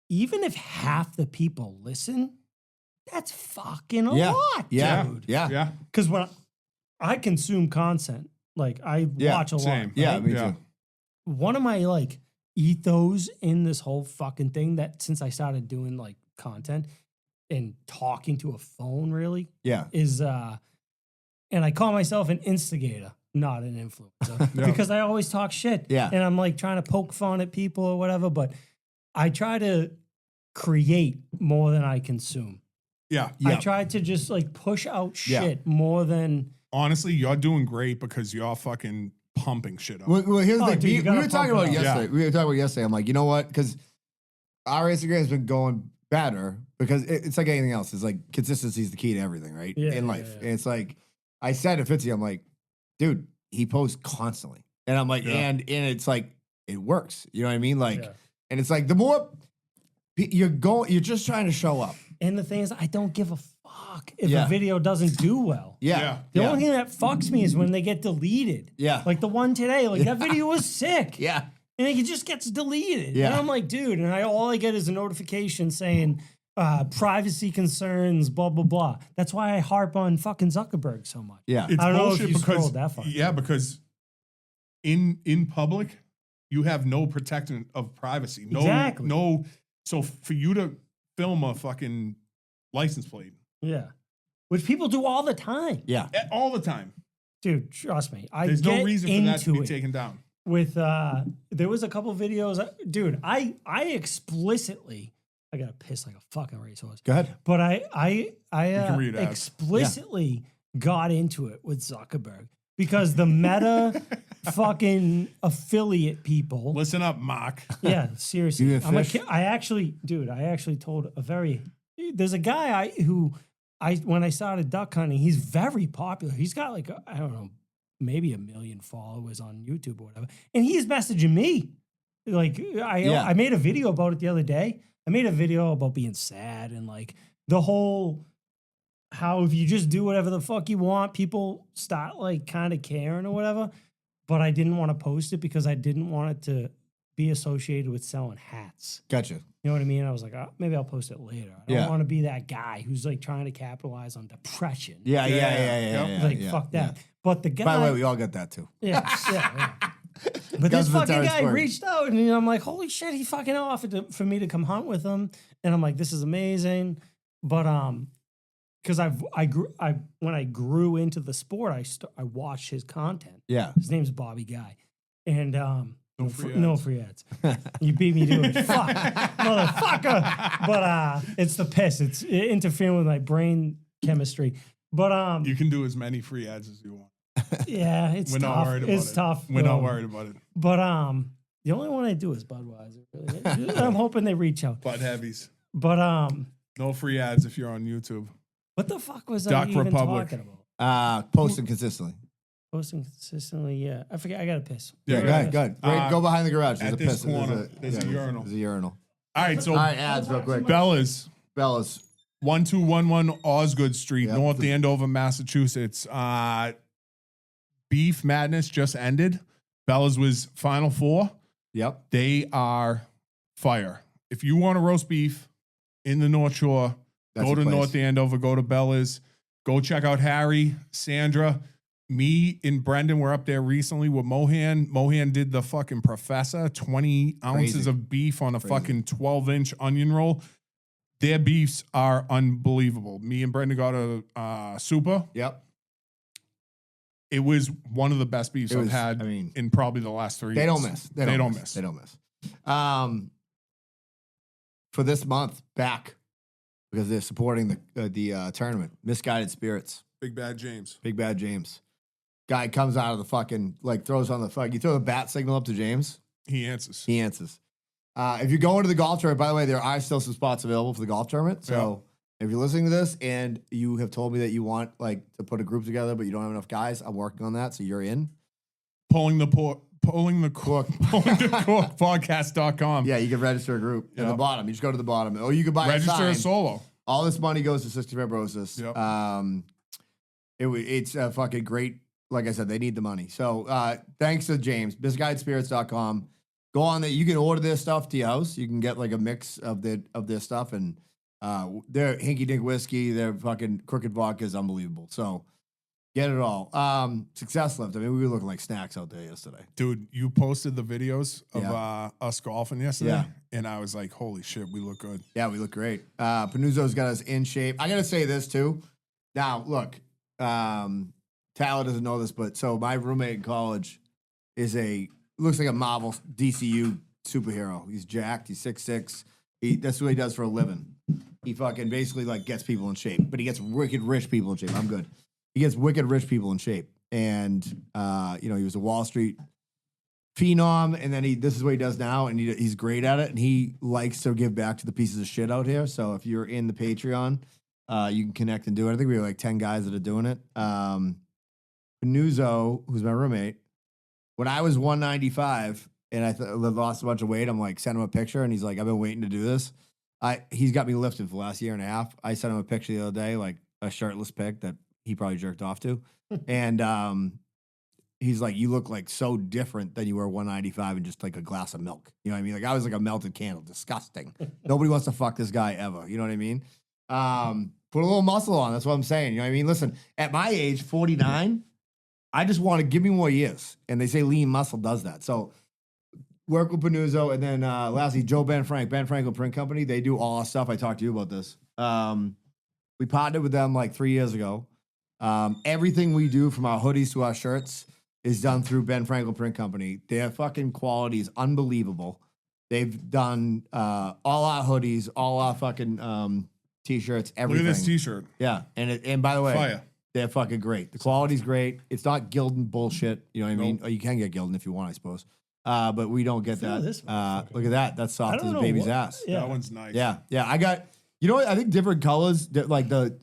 even if half the people listen, that's fucking a Yeah. lot, Yeah. dude. Yeah. Yeah. Because when I consume content, like I Yeah, watch a lot. same. Yeah, right? me Yeah. too. One of my like ethos in this whole fucking thing that since I started doing like content and talking to a phone really Yeah. is and I call myself an instigator, not an influencer. Yeah. Because I always talk shit. Yeah. And I'm like trying to poke fun at people or whatever, but I try to create more than I consume. Yeah. I try to just like push out Yeah. shit more than Honestly, you're doing great because you're fucking pumping shit up. Well, here's the Oh, thing. dude, you We gotta were talking pump it about up. yesterday. Yeah. We were talking about yesterday. I'm like, you know what? Because our Instagram has been going better because it's like anything else. It's like consistency is the key to everything, right? Yeah, In yeah, life. yeah. And it's like, I said to Fitzy, I'm like, dude, he posts constantly. And I'm like, Yeah. and it's like, it works. You know what I mean? Like, Yeah. and it's like, the more you're just trying to show up. And the thing is, I don't give a fuck if Yeah. a video doesn't do well. Yeah. Yeah. The yeah. only thing that fucks me is when they get deleted. Yeah. Like the one today, like that video was sick. Yeah. And it just gets deleted. Yeah. And I'm like, dude, and all I get is a notification saying privacy concerns, blah, blah, blah. That's why I harp on fucking Zuckerberg so much. Yeah. It's I don't know if bullshit you because scrolled that far. yeah, because in public you have no protection of privacy. No, Exactly. no. So for you to film a fucking license plate Yeah. Which people do all the time. Yeah. all the time, Dude, trust me. I there's get no reason for that to into be it. taken down. With there was a couple videos, dude. I explicitly, I gotta piss like a fucking racehorse. Go ahead. But I can read ads. explicitly got into it with Zuckerberg because the Meta fucking affiliate people. Listen up, Mark. Yeah, seriously. You a fish? I actually told a very. There's a guy when I started duck hunting, he's very popular. He's got like I don't know, maybe 1 million followers on YouTube or whatever, and he's messaging me. Like Yeah. I made a video about it the other day. I made a video about being sad and like the whole how if you just do whatever the fuck you want, people start like kind of caring or whatever. But I didn't want to post it because I didn't want it to be associated with selling hats. Gotcha. You know what I mean? I was like, maybe I'll post it later. I don't Yeah. want to be that guy who's like trying to capitalize on depression. Yeah. Yeah. Yeah, Yeah. yeah, Yeah. yeah. yeah, Like, yeah, fuck yeah. that. But the guy. By the way, we all got that too. yeah, yeah. But Guys this with the fucking Terrence guy Bird. reached out and I'm like, holy shit, he fucking offered for me to come hunt with him. And I'm like, this is amazing. But because when I grew into the sport, I watched his content. Yeah. His name's Bobby Guy. And No free no ads. free ads. You beat me to it. Fuck, motherfucker. But it's the piss. It's interfering with my brain chemistry. But You can do as many free ads as you want. yeah, it's We're tough. not worried about It's it. tough. We're not though. worried about it. But the only one I do is Budweiser. Really. I'm hoping they reach out. Bud heavies. But No free ads if you're on YouTube. what the fuck was Duck I even Republic. talking about? Posting consistently. Posting consistently, yeah. I forget. I gotta piss. Yeah, Go ahead. Go ahead. Right, go behind the garage. There's at a this piss. corner, there's a urinal. There's a urinal. All right, so All right, ads real quick. Bella's Bellas. 1211 Osgood Street, Yep. North Andover, Massachusetts. Beef Madness just ended. Bella's was Final Four. Yep. They are fire. If you want to roast beef in the North Shore, That's go the to place. North Andover, go to Bella's, go check out Harry, Sandra. Me and Brendan were up there recently with Mohan. Mohan did the fucking Professor, 20 ounces Crazy. of beef on a Crazy. fucking 12-inch onion roll. Their beefs are unbelievable. Me and Brendan got a super. Yep. It was one of the best beefs It I've was- had I mean, in probably the last 3 They years. don't miss. They don't miss. They don't miss. For this month, back because they're supporting the tournament. Misguided Spirits. Big Bad James. Big Bad James. Guy comes out of the fucking throws on the fuck. You throw the bat signal up to James, He answers. he answers. If you go into the golf tournament, by the way, there are still some spots available for the golf tournament. So if you're listening to this and you have told me that you want to put a group together, but you don't have enough guys, I'm working on that. So you're in. Pulling the Pulling the Cork podcast.com. Yeah, you can register a group at the Yep. bottom. You just go to the bottom, or you can buy Register a a sign. solo. All this money goes to cystic fibrosis. Yep. It's a fucking great. Like I said, they need the money. So thanks to James, BizGuideSpirits.com. Go on there. You can order their stuff to your house. You can get like a mix of their stuff, and their Hinky Dink whiskey, their fucking Crooked vodka is unbelievable. So get it all. Success Lift. I mean, we were looking like snacks out there yesterday. Dude, you posted the videos of Yeah. us golfing yesterday, Yeah. and I was like, holy shit, we look good. Yeah, we look great. Panuzzo's got us in shape. I got to say this too. Now, look, Tyler doesn't know this, but so my roommate in college looks like a Marvel DCU superhero. He's jacked. He's 6'6". That's what he does for a living. He fucking basically like gets people in shape, but he gets wicked rich people in shape. I'm good. He gets wicked rich people in shape. And, he was a Wall Street phenom, and then this is what he does now, and he's great at it, and he likes to give back to the pieces of shit out here. So if you're in the Patreon, you can connect and do it. I think we have like 10 guys that are doing it. Panuzzo, who's my roommate, when I was 195 and I lost a bunch of weight, I'm like, send him a picture, and he's like, I've been waiting to do this. He's got me lifted for the last year and a half. I sent him a picture the other day, like a shirtless pic that he probably jerked off to. And he's like, you look like so different than you were 195 and just like a glass of milk. You know what I mean? Like I was like a melted candle. Disgusting. Nobody wants to fuck this guy ever. You know what I mean? Put a little muscle on. That's what I'm saying. You know what I mean? Listen, at my age, 49, I just want to give me more years. And they say lean muscle does that. So work with Panuzzo. And then lastly, Ben Franklin Print Company. They do all our stuff. I talked to you about this. We partnered with them like 3 years ago. Everything we do from our hoodies to our shirts is done through Ben Franklin Print Company. Their fucking quality is unbelievable. They've done all our hoodies, all our fucking t-shirts, everything. Look at this t-shirt. Yeah, and by the way, Fire. they're fucking great. The quality's great. It's not Gildan bullshit. You know what I mean? Nope. Or you can get Gildan if you want, I suppose. But we don't get Feel that. this motherfucker. Look at that. That's I soft don't as a know baby's what- ass. Yeah. That one's nice. Yeah, yeah. I got. You know what? I think different colors, like the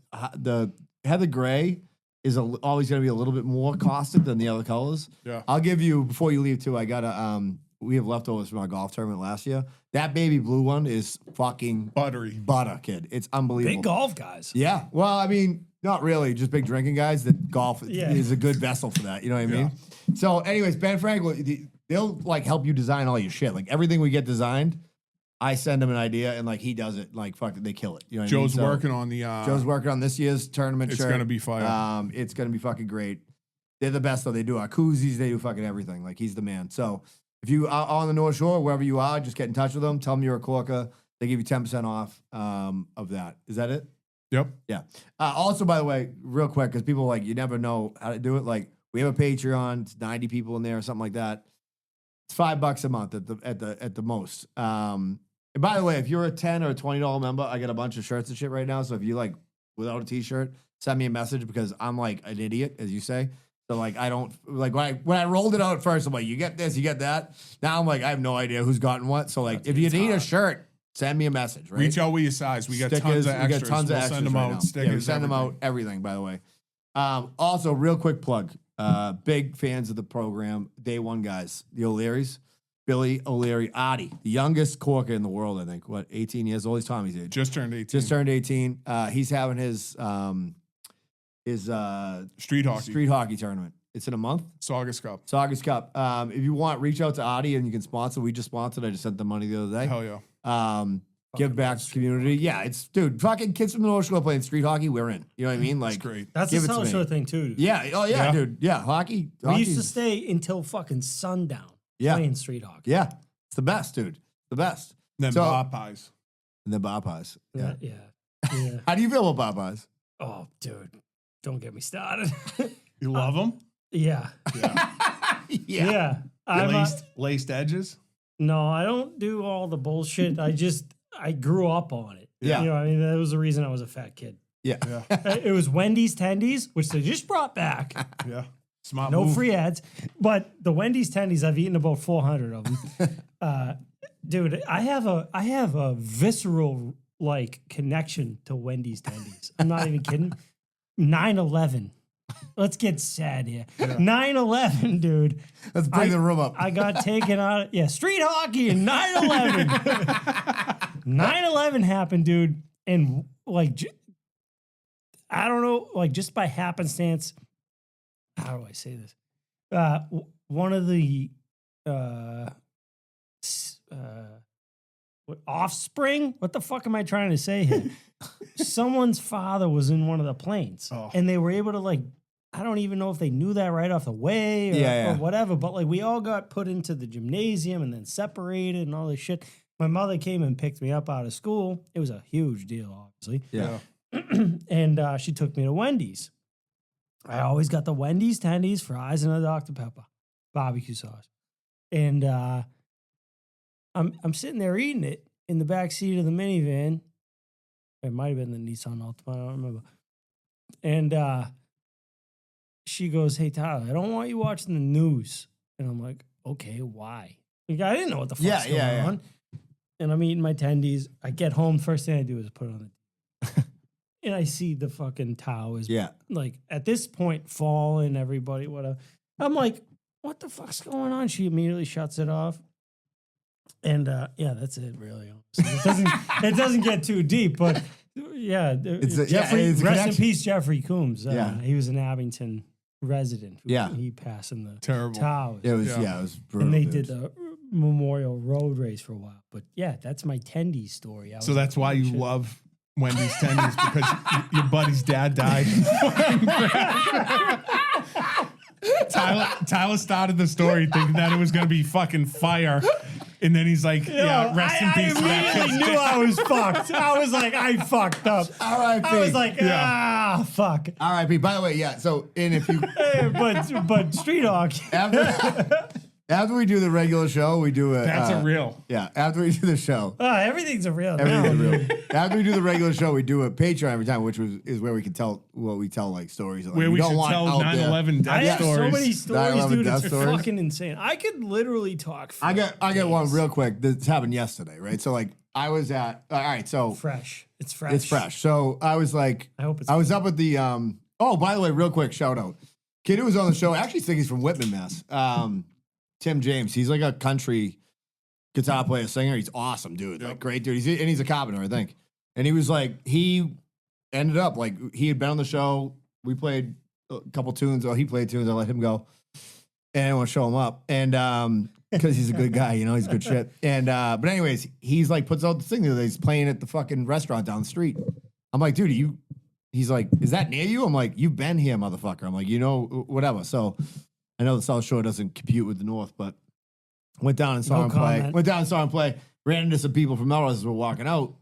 Heather Gray, is always going to be a little bit more caustic than the other colors. Yeah. I'll give you before you leave too. I got a. We have leftovers from our golf tournament last year. That baby blue one is fucking Buttery. butter, kid. It's unbelievable. Big golf guys. Yeah. Well, I mean, not really. Just big drinking guys. That golf Yeah. is a good vessel for that. You know what I mean? So, anyways, Ben Franklin, they'll like help you design all your shit. Like everything we get designed, I send him an idea and like he does it. Like fuck it, they kill it. You know what Joe's I mean? So, working on the. Joe's working on this year's tournament It's shirt. gonna be fire. It's gonna be fucking great. They're the best though. They do our koozies. They do fucking everything. Like he's the man. So if you are on the North Shore, wherever you are, just get in touch with them. Tell them you're a Corker. They give you 10% off of that. Is that it? Yep. Yeah. Also, by the way, real quick, because people like you never know how to do it. Like we have a Patreon. It's 90 people in there or something like that. It's $5 a month at the most. And by the way, if you're a $10 or $20 member, I got a bunch of shirts and shit right now. So if you like without a t-shirt, send me a message because I'm like an idiot, as you say. So like I don't like when I rolled it out at first, I'm like, you get this, you get that. Now I'm like, I have no idea who's gotten what. So like if you need a shirt, send me a message, right? Reach out with your size. We got Stickers, tons of extras. We got tons of We'll extras send them right out. now. Stickers. Yeah, we send them out everything, by the way. Also, real quick plug. Big fans of the program. Day one guys. The O'Learys. Billy O'Leary, Adi, the youngest Corker in the world, I think. What, 18 years old? He's Tommy's age. Just turned 18. Just turned 18. He's having his Street hockey. street hockey tournament. It's in a month. Saugus Cup. Saugus Cup. If you want, reach out to Adi and you can sponsor. We just sponsored. I just sent the money the other day. Hell yeah. Give back to the community. Yeah, it's dude. Fucking kids from the North Shore playing street hockey. We're in. You know what I mean? Like, It's great. That's Give a it to South me. Shore thing too. dude. yeah. Oh yeah, Yeah. dude. Yeah, hockey. We used to hockey's- stay until fucking sundown Yeah. playing street hockey. Yeah, it's the best, dude. The best. Then So- bar pies. And then Popeyes. Yeah. Yeah. How do you feel about Popeyes? Oh, dude, don't get me started. You love them? yeah. Yeah. Yeah. I'm, Laced edges? no, I don't do all the bullshit. I grew up on it. Yeah. You know, I mean, that was the reason I was a fat kid. Yeah. Yeah. It was Wendy's Tendies, which they just brought back. Yeah. Smart No move. free ads. But the Wendy's Tendies, I've eaten about 400 of them. Dude, I have a visceral like connection to Wendy's Tendies. I'm not even kidding. 9/11 let's get sad here. 9/11, dude. Let's bring the room up. I got taken out. Street hockey and 9/11. 9/11 happened, dude. And like, I don't know, like just by happenstance, how do I say this? One of the offspring? What the fuck am I trying to say here? Someone's father was in one of the planes, and they were able to like. I don't even know if they knew that right off the way or whatever, but like we all got put into the gymnasium and then separated and all this shit. My mother came and picked me up out of school. It was a huge deal, obviously. Yeah. And she took me to Wendy's. I always got the Wendy's tendies, fries, and a Dr. Pepper barbecue sauce. And I'm sitting there eating it in the back seat of the minivan. It might have been the Nissan Altima, I don't remember. And she goes, "Hey, Tyler, I don't want you watching the news." And I'm like, "Okay, why?" Like, I didn't know what the fuck's going on. And I'm eating my tendies. I get home, first thing I do is put it on the and I see the fucking towers. Yeah. Like, at this point, falling, everybody, whatever. I'm like, what the fuck's going on? She immediately shuts it off. And yeah, that's it, really. Honestly. It doesn't get too deep, but yeah. Jeffrey, it's a rest in connection. peace, Jeffrey Coombs. Yeah. He was an Abington resident. He passed in the Terrible. towers. It was it was brutal. And they dude. did the Memorial Road race for a while. But yeah, that's my tendy story. So that's why you love Wendy's tendies, because your buddy's dad died. Tyler started the story thinking that it was going to be fucking fire. And then he's like, rest in peace. I immediately knew I was fucked. I was like, I fucked up. R.I.P. I was like, fuck. R.I.P. By the way, yeah. So, and if you But street hockey. after we do the regular show, we do a That's a real. Yeah. After we do the show, Everything's a real now. everything's real. After we do the regular show, we do a Patreon every time, which is where we can tell like stories. Like, Where we don't should want tell out there. 9/11 I death have so stories. many stories, 9/11 dude. death It's stories. fucking insane. I could literally talk for I got days. one real quick. This happened yesterday, right? So like I was at all right, so Fresh. It's fresh. it's fresh. So I was like I hope it's I was up at the oh, by the way, real quick shout out. Kid who was on the show, I actually think he's from Whitman, Mass. Tim James. He's like a country guitar player, singer. He's awesome, dude. Like great dude. He's a carpenter, I think. And he was like, he ended up like he had been on the show. We played a couple tunes. He played tunes. I let him go. And I didn't want to show him up. And because he's a good guy, he's good shit. And but anyways, he's like puts out the thing that he's playing at the fucking restaurant down the street. I'm like, dude, he's like, is that near you? I'm like, you've been here, motherfucker. I'm like, whatever. So I know the South Shore doesn't compute with the North, but went down and saw him play. Ran into some people from Melrose as we're walking out.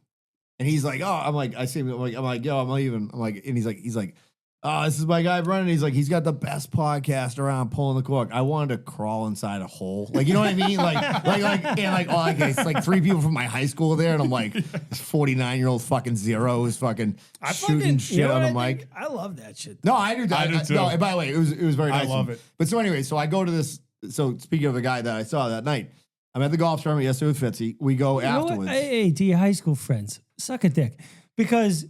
And he's like, oh, I'm like, I see him. I'm like, yo, I'm leaving. I'm like, and he's like, oh, this is my guy running. He's like, he's got the best podcast around, pulling the cork. I wanted to crawl inside a hole. Like, you know what I mean? It's like three people from my high school there. And I'm like, this 49-year-old fucking zero is fucking shooting shit on the mic. I love that shit. No, I do. I do too. No, and by the way, it was very nice. I love it. But so anyway, so I go to this. So speaking of the guy that I saw that night, I'm at the golf tournament yesterday with Fitzy. We go afterwards. Hey, to your high school friends, suck a dick. Because,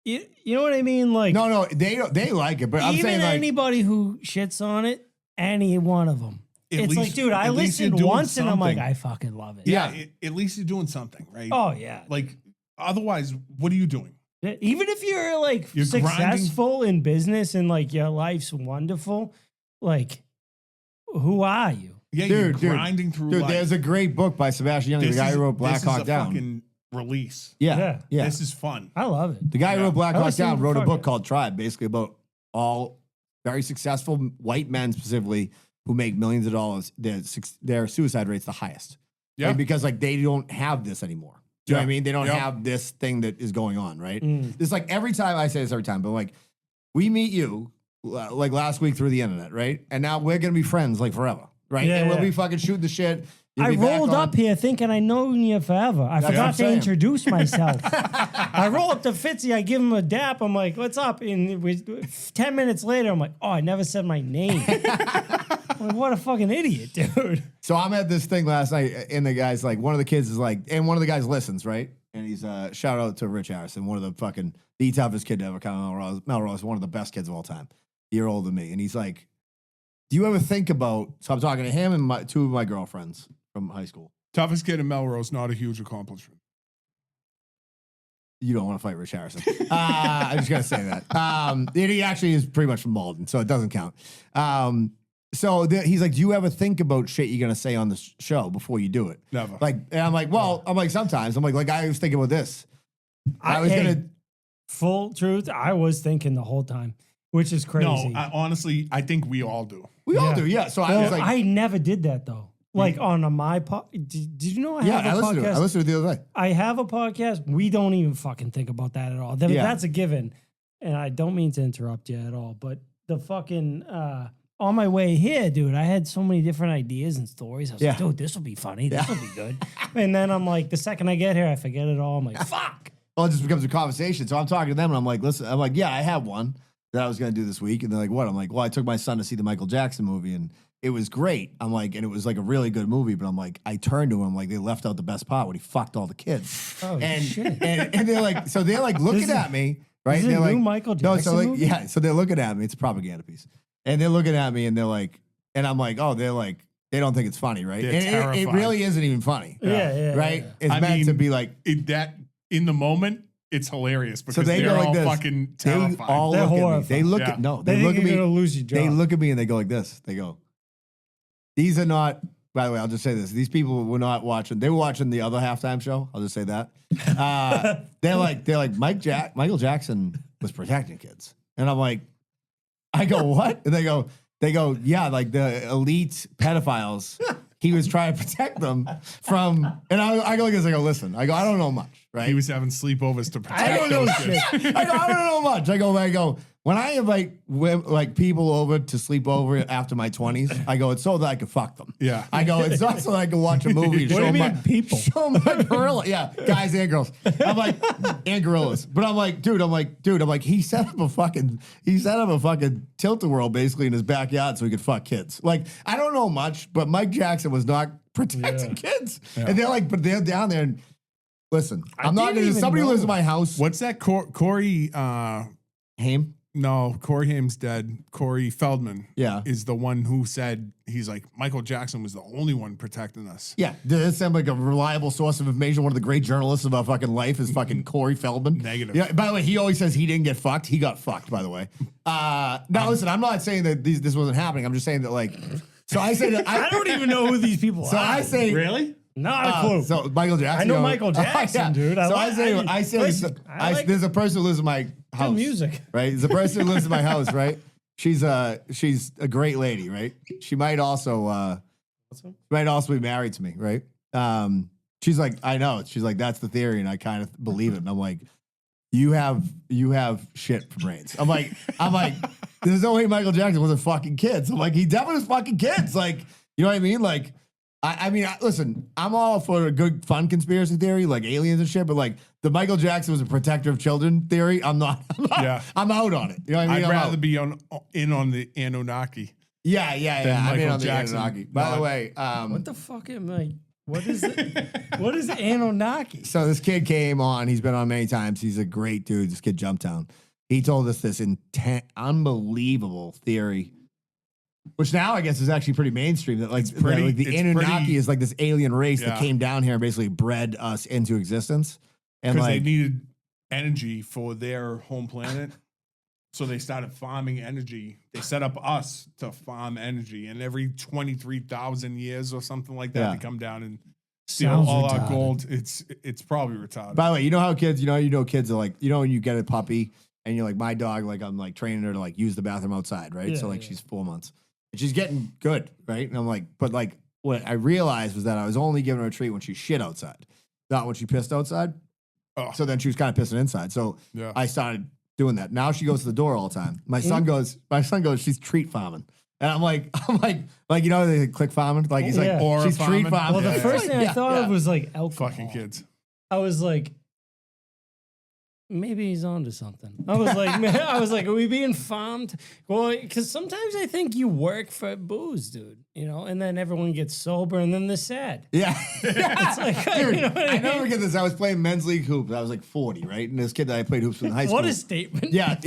you know what I mean? Like, No, they like it, but I'm even saying like, anybody who shits on it, any one of them. It's least- like, dude, I at least you're listened doing once and I'm like, something. I fucking love it. Yeah, at least you're doing something, right? Oh, yeah. Like, otherwise, what are you doing? Even if you're like You're successful in business and like your life's wonderful, like, who are you? Yeah, you're dude, grinding through dude, life. there's a great book by Sebastian Young, the guy who wrote Black Hawk Down. Fucking release. Yeah. This is fun. I love it. The guy who wrote Black I Hawk listen Down to wrote a fuck book it. called Tribe, basically about all very successful white men specifically who make millions of dollars. Their suicide rate's the highest. Yeah. Right? Because like they don't have this anymore. Do you know what I Yeah. mean? They don't Yep. have this thing that is going on, right? Mm. It's like every time I say this every time, but like we meet you like last week through the internet, right? And now we're gonna be friends like forever, right? Yeah, and we'll yeah. be fucking shooting the shit. You'll I be back rolled on- up here thinking I known you forever. I what I'm forgot to saying. introduce myself. I roll up to Fitzy. I give him a dap. I'm like, what's up? And 10 minutes later, I'm like, oh, I never said my name. I'm like, what a fucking idiot, dude. So I'm at this thing last night, and the guy's like, one of the kids is like, and one of the guys listens, right? And he's shout out to Rich Harrison, one of the toughest kid to ever come out of Melrose, one of the best kids of all time. year older than me, and he's like, "Do you ever think about?" So I'm talking to him and two of my girlfriends from high school. Toughest kid in Melrose, not a huge accomplishment. You don't want to fight Rich Harrison. I'm just gonna say that. He actually is pretty much from Malden, so it doesn't count. He's like, "Do you ever think about shit you're gonna say on the show before you do it?" Never. Like, and I'm like, "Well, I'm like sometimes I'm like I was thinking about this. I was gonna." Full truth, I was thinking the whole time, which is crazy. No, honestly, I think we all do. We all do, yeah. So I Well, was like, I never did that though. Like on my did you know I "Yeah, have I a listened to it. podcast? I listened to it the other day." I have a podcast. We don't even fucking think about that at all. Yeah. That's a given. And I don't mean to interrupt you at all, but the fucking on my way here, dude, I had so many different ideas and stories. I was like, Yeah. dude, this will be funny. This will be good. And then I'm like, the second I get here, I forget it all. I'm like, fuck. Well, it just becomes a conversation. So I'm talking to them, and I'm like, "Listen," I'm like, "Yeah, I have one that I was gonna do this week," and they're like, "What?" I'm like, "Well, I took my son to see the Michael Jackson movie, and it was great." I'm like, and it was like a really good movie, but I'm like, I turned to him, like, they left out the best part when he fucked all the kids. Oh, and, shit. and they're like, so they're like looking This is- at me, right? is it They're a like, new Michael no, so Jackson like, movie? yeah, so they're looking at me. It's a propaganda piece, and they're looking at me, and they're like, and I'm like, oh, they're like, they don't think it's funny, right? They're And it terrified. really isn't even funny, Yeah. right? yeah. It's I meant to mean, be like. In the moment, it's hilarious because They they're go like all this. fucking They terrified. all They're look at me. horrified. They look Yeah. at no. They They look think at me. you're gonna lose your job. They look at me and they go like this. They go, "These are not." By the way, I'll just say this: these people were not watching. They were watching the other halftime show. I'll just say that. They're like Michael Jackson was protecting kids, and I'm like, I go what? And they go, yeah, like the elite pedophiles. He was trying to protect them from. And I go like this. I go, listen. I go, I don't know much, right? He was having sleepovers to protect I don't know those shit. kids. I go, I don't know much. I go, when I invite like people over to sleep over after my 20s, I go, it's so that I can fuck them. Yeah. I go, it's not so that I can watch a movie and What do show you my mean, people? Show my gorilla. Yeah, guys and girls. I'm like, and gorillas. But I'm like, he set up a fucking tilt-a-whirl basically in his backyard so he could fuck kids. Like, I don't know much, but Mike Jackson was not protecting kids. Yeah. And they're like, but they're down there and listen, I'm not didn't gonna even somebody who lives in know. my house. What's that? Corey? Haim? No, Corey Haim's dead. Corey Feldman. Yeah. is the one who said he's like Michael Jackson was the only one protecting us. Yeah, does that sound like a reliable source of information? One of the great journalists of our fucking life is fucking Corey Feldman. Negative. Yeah. By the way, he always says he didn't get fucked. He got fucked. By the way. Now listen, I'm not saying that this wasn't happening. I'm just saying that like. So I say that I don't even know who these people So are. I say Really? Not a clue. So Michael Jackson. I know you Michael Jackson, dude. So I say, listen, I like there's a person who lives in my house. music. Right? There's a person who lives in my house, right? She's a great lady, right? She might also be married to me, right? She's like, I know. She's like, that's the theory, and I kind of believe it. And I'm like, you have shit for brains. I'm like, there's no way Michael Jackson wasn't fucking kids. I'm like, he definitely was fucking kids. Like, you know what I mean? Like, I mean, listen, I'm all for a good, fun conspiracy theory, like aliens and shit, but like the Michael Jackson was a protector of children theory, I'm not. Yeah. I'm out on it. You know what I mean? I'd I'm rather out. be in on the Anunnaki. Yeah. than I mean, Michael on the Jackson. Anunnaki. By the Not- way, What the fuck am I? What is it? What is Anunnaki? so this kid came on. He's been on many times. He's a great dude. This kid Jumptown. He told us this unbelievable theory, which now I guess is actually pretty mainstream. That like, pretty- like the it's Anunnaki pretty- is like this alien race that Yeah. came down here and basically bred us into existence. And Because they like, needed energy for their home planet. So they started farming energy. They set up us to farm energy. And every 23,000 years or something like that, Yeah. they come down and steal Sounds all our retarded. gold. It's probably retarded. by the way, you know how kids, kids are like, when you get a puppy and you're like, my dog, like I'm like training her to like use the bathroom outside, right? Yeah, So like yeah. she's 4 months and she's getting good, right? And I'm like, but like what I realized was that I was only giving her a treat when she shit outside, not when she pissed outside. Oh. So then she was kind of pissing inside. So Yeah. I started doing that. Now she goes to the door all the time. My Mm-hmm. son goes, she's treat farming. And I'm like, you know, they click farming. Like he's Yeah. like, Aura she's treat farming. farming. Well, the Yeah. first thing I Yeah, thought yeah. of was like alcohol. Fucking kids. I was like, maybe he's onto something. I was like, man, are we being farmed? Well, because sometimes I think you work for booze, dude, you know, and then everyone gets sober and then they're sad. Yeah. It's like, Dude, you know what I mean? never forget this. I was playing men's league hoops. I was like 40, right? And this kid that I played hoops with in high school. What a statement. Yeah.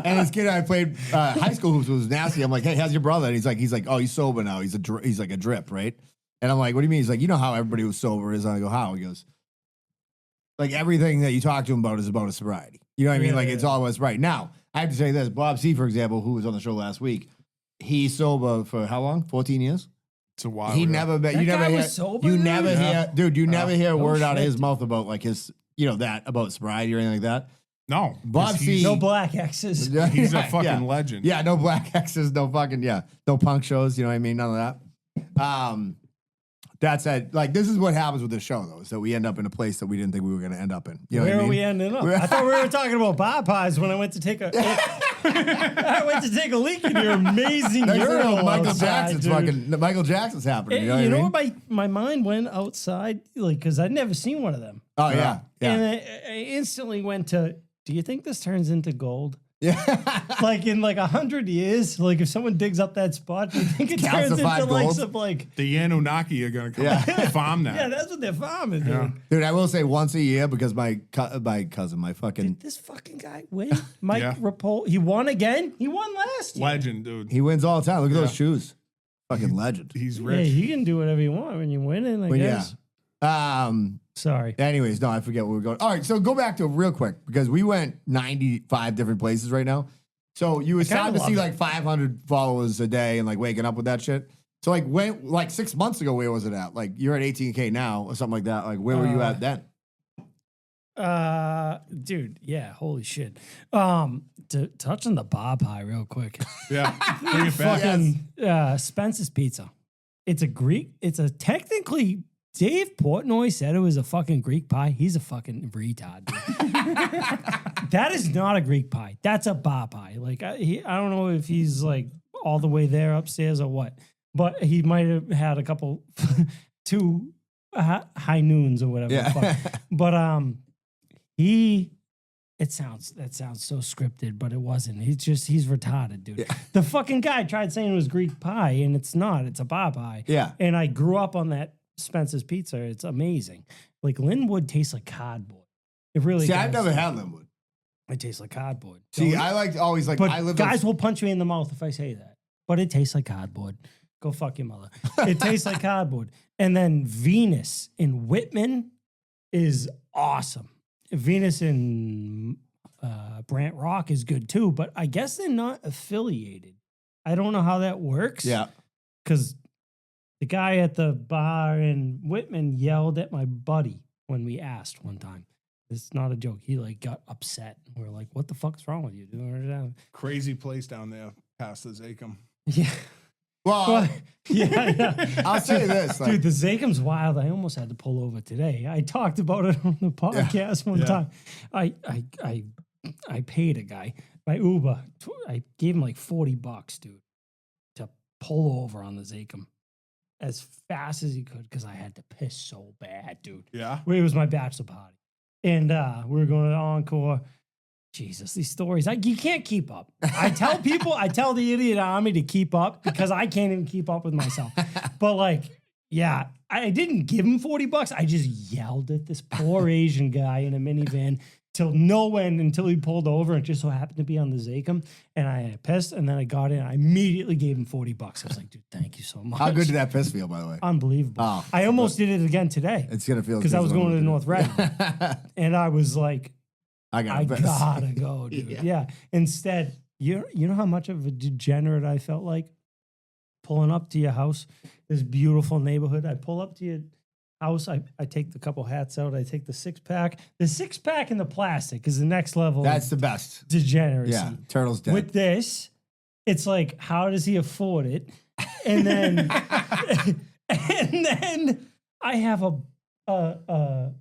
And this kid I played high school hoops was nasty. I'm like, hey, how's your brother? And he's like, oh, he's sober now. He's like a drip, right? And I'm like, what do you mean? He's like, you know how everybody who's sober is. And I go, how? He goes, like everything that you talk to him about is about his sobriety. You know what I mean? Yeah, Like yeah. it's all what's right. Now, I have to say this. Bob C, for example, who was on the show last week, he's sober for how long? 14 years? It's a while. He ago. never bet. That You never guy hear. was sober, You dude? never hear, dude. You never hear a no word out of shit, his dude. mouth about like his, you know, that about sobriety or anything like that. No. Bob 'cause C- he's- No black X's. He's a Yeah, fucking yeah. legend. Yeah, no black X's, no fucking no punk shows. You know what I mean? None of that. That said, like this is what happens with the show though, is that we end up in a place that we didn't think we were going to end up in. You know Where what I are mean? we ending up? I thought we were talking about Popeyes when I went to take a I went to take a leak in your amazing Next thing you know, urinal Michael outside, Jackson's dude. fucking Michael Jackson's happening. You know what I You know mean? where my mind went outside, like, because I'd never seen one of them. Oh yeah, yeah, And I instantly went to, do you think this turns into gold? yeah. Like in like 100 years, like if someone digs up that spot, do you think it turns into Calcified like gold? some like, The Anunnaki are going to come farm that. yeah, that's what they're farming, dude. Yeah. Dude, I will say once a year because my cousin, my fucking, Did this fucking guy win? Mike Yeah. Rapole, he won again? He won last year. Legend, dude. he wins all the time. Look at those Yeah. shoes, fucking legend. He's Yeah, rich. you can do whatever you want when you're winning, I But guess. yeah. Sorry. Anyways, no, I forget where we're going. All right, so go back to real quick because we went 95 different places right now. So you were starting to love see it. like 500 followers a day and like waking up with that shit. So like when like 6 months ago, where was it at? Like you're at 18K now or something like that. Like where were you at then? Dude, yeah, holy shit. To touch on the Bob Pie real quick. Yeah. Bring it back. Fucking Spence's Pizza. It's a technically Dave Portnoy said it was a fucking Greek pie. He's a fucking retard. Dude. That is not a Greek pie. That's a Bob pie. Like I don't know if he's like all the way there upstairs or what, but he might have had a couple two high noons or whatever. the fuck. But that sounds so scripted, but it wasn't. He's retarded, dude. Yeah. The fucking guy tried saying it was Greek pie, and it's not. It's a Bob pie. Yeah. And I grew up on that Spence's Pizza. It's amazing. Like Linwood tastes like cardboard. It really See, does. I've never had Linwood. It tastes like cardboard. See, Don't- I like always like but I live guys will punch me in the mouth if I say that. But it tastes like cardboard. Go fuck your mother. It tastes like cardboard. And then Venus in Whitman is awesome. Venus in Brant Rock is good too, but I guess they're not affiliated. I don't know how that works. Yeah. Because the guy at the bar in Whitman yelled at my buddy when we asked one time. It's not a joke. He like got upset. We were like, "What the fuck's wrong with you, dude?" Crazy place down there past the Zachem. Yeah, Well, yeah. I'll say this, like, Dude, the Zacham's wild. I almost had to pull over today. I talked about it on the podcast one Yeah. time. I paid a guy by Uber. I gave him like $40, dude, to pull over on the Zachem as fast as he could because I had to piss so bad, dude. Yeah. It was my bachelor party. And we were going to Encore. Jesus, these stories, you can't keep up. I tell people, I tell the idiot army to keep up because I can't even keep up with myself. But like, yeah, I didn't give him $40. I just yelled at this poor Asian guy in a minivan till no end until he pulled over and just so happened to be on the Zachem. And I pissed and then I got in. I immediately gave him $40. I was like, dude, thank you so much. how good did that piss feel, by the way? Unbelievable. Oh, I almost did it again today It's gonna feel because I was going to North Reading. And I was like, I got I gotta go, dude. Yeah. Instead, you know how much of a degenerate I felt like pulling up to your house, this beautiful neighborhood. I pull up to your house. I take the couple hats out. I take the 6-pack. The 6-pack and the plastic is the next level. That's the best. degeneracy. Yeah, Turtle's dead. With this, it's like, how does he afford it? And then, and then I have a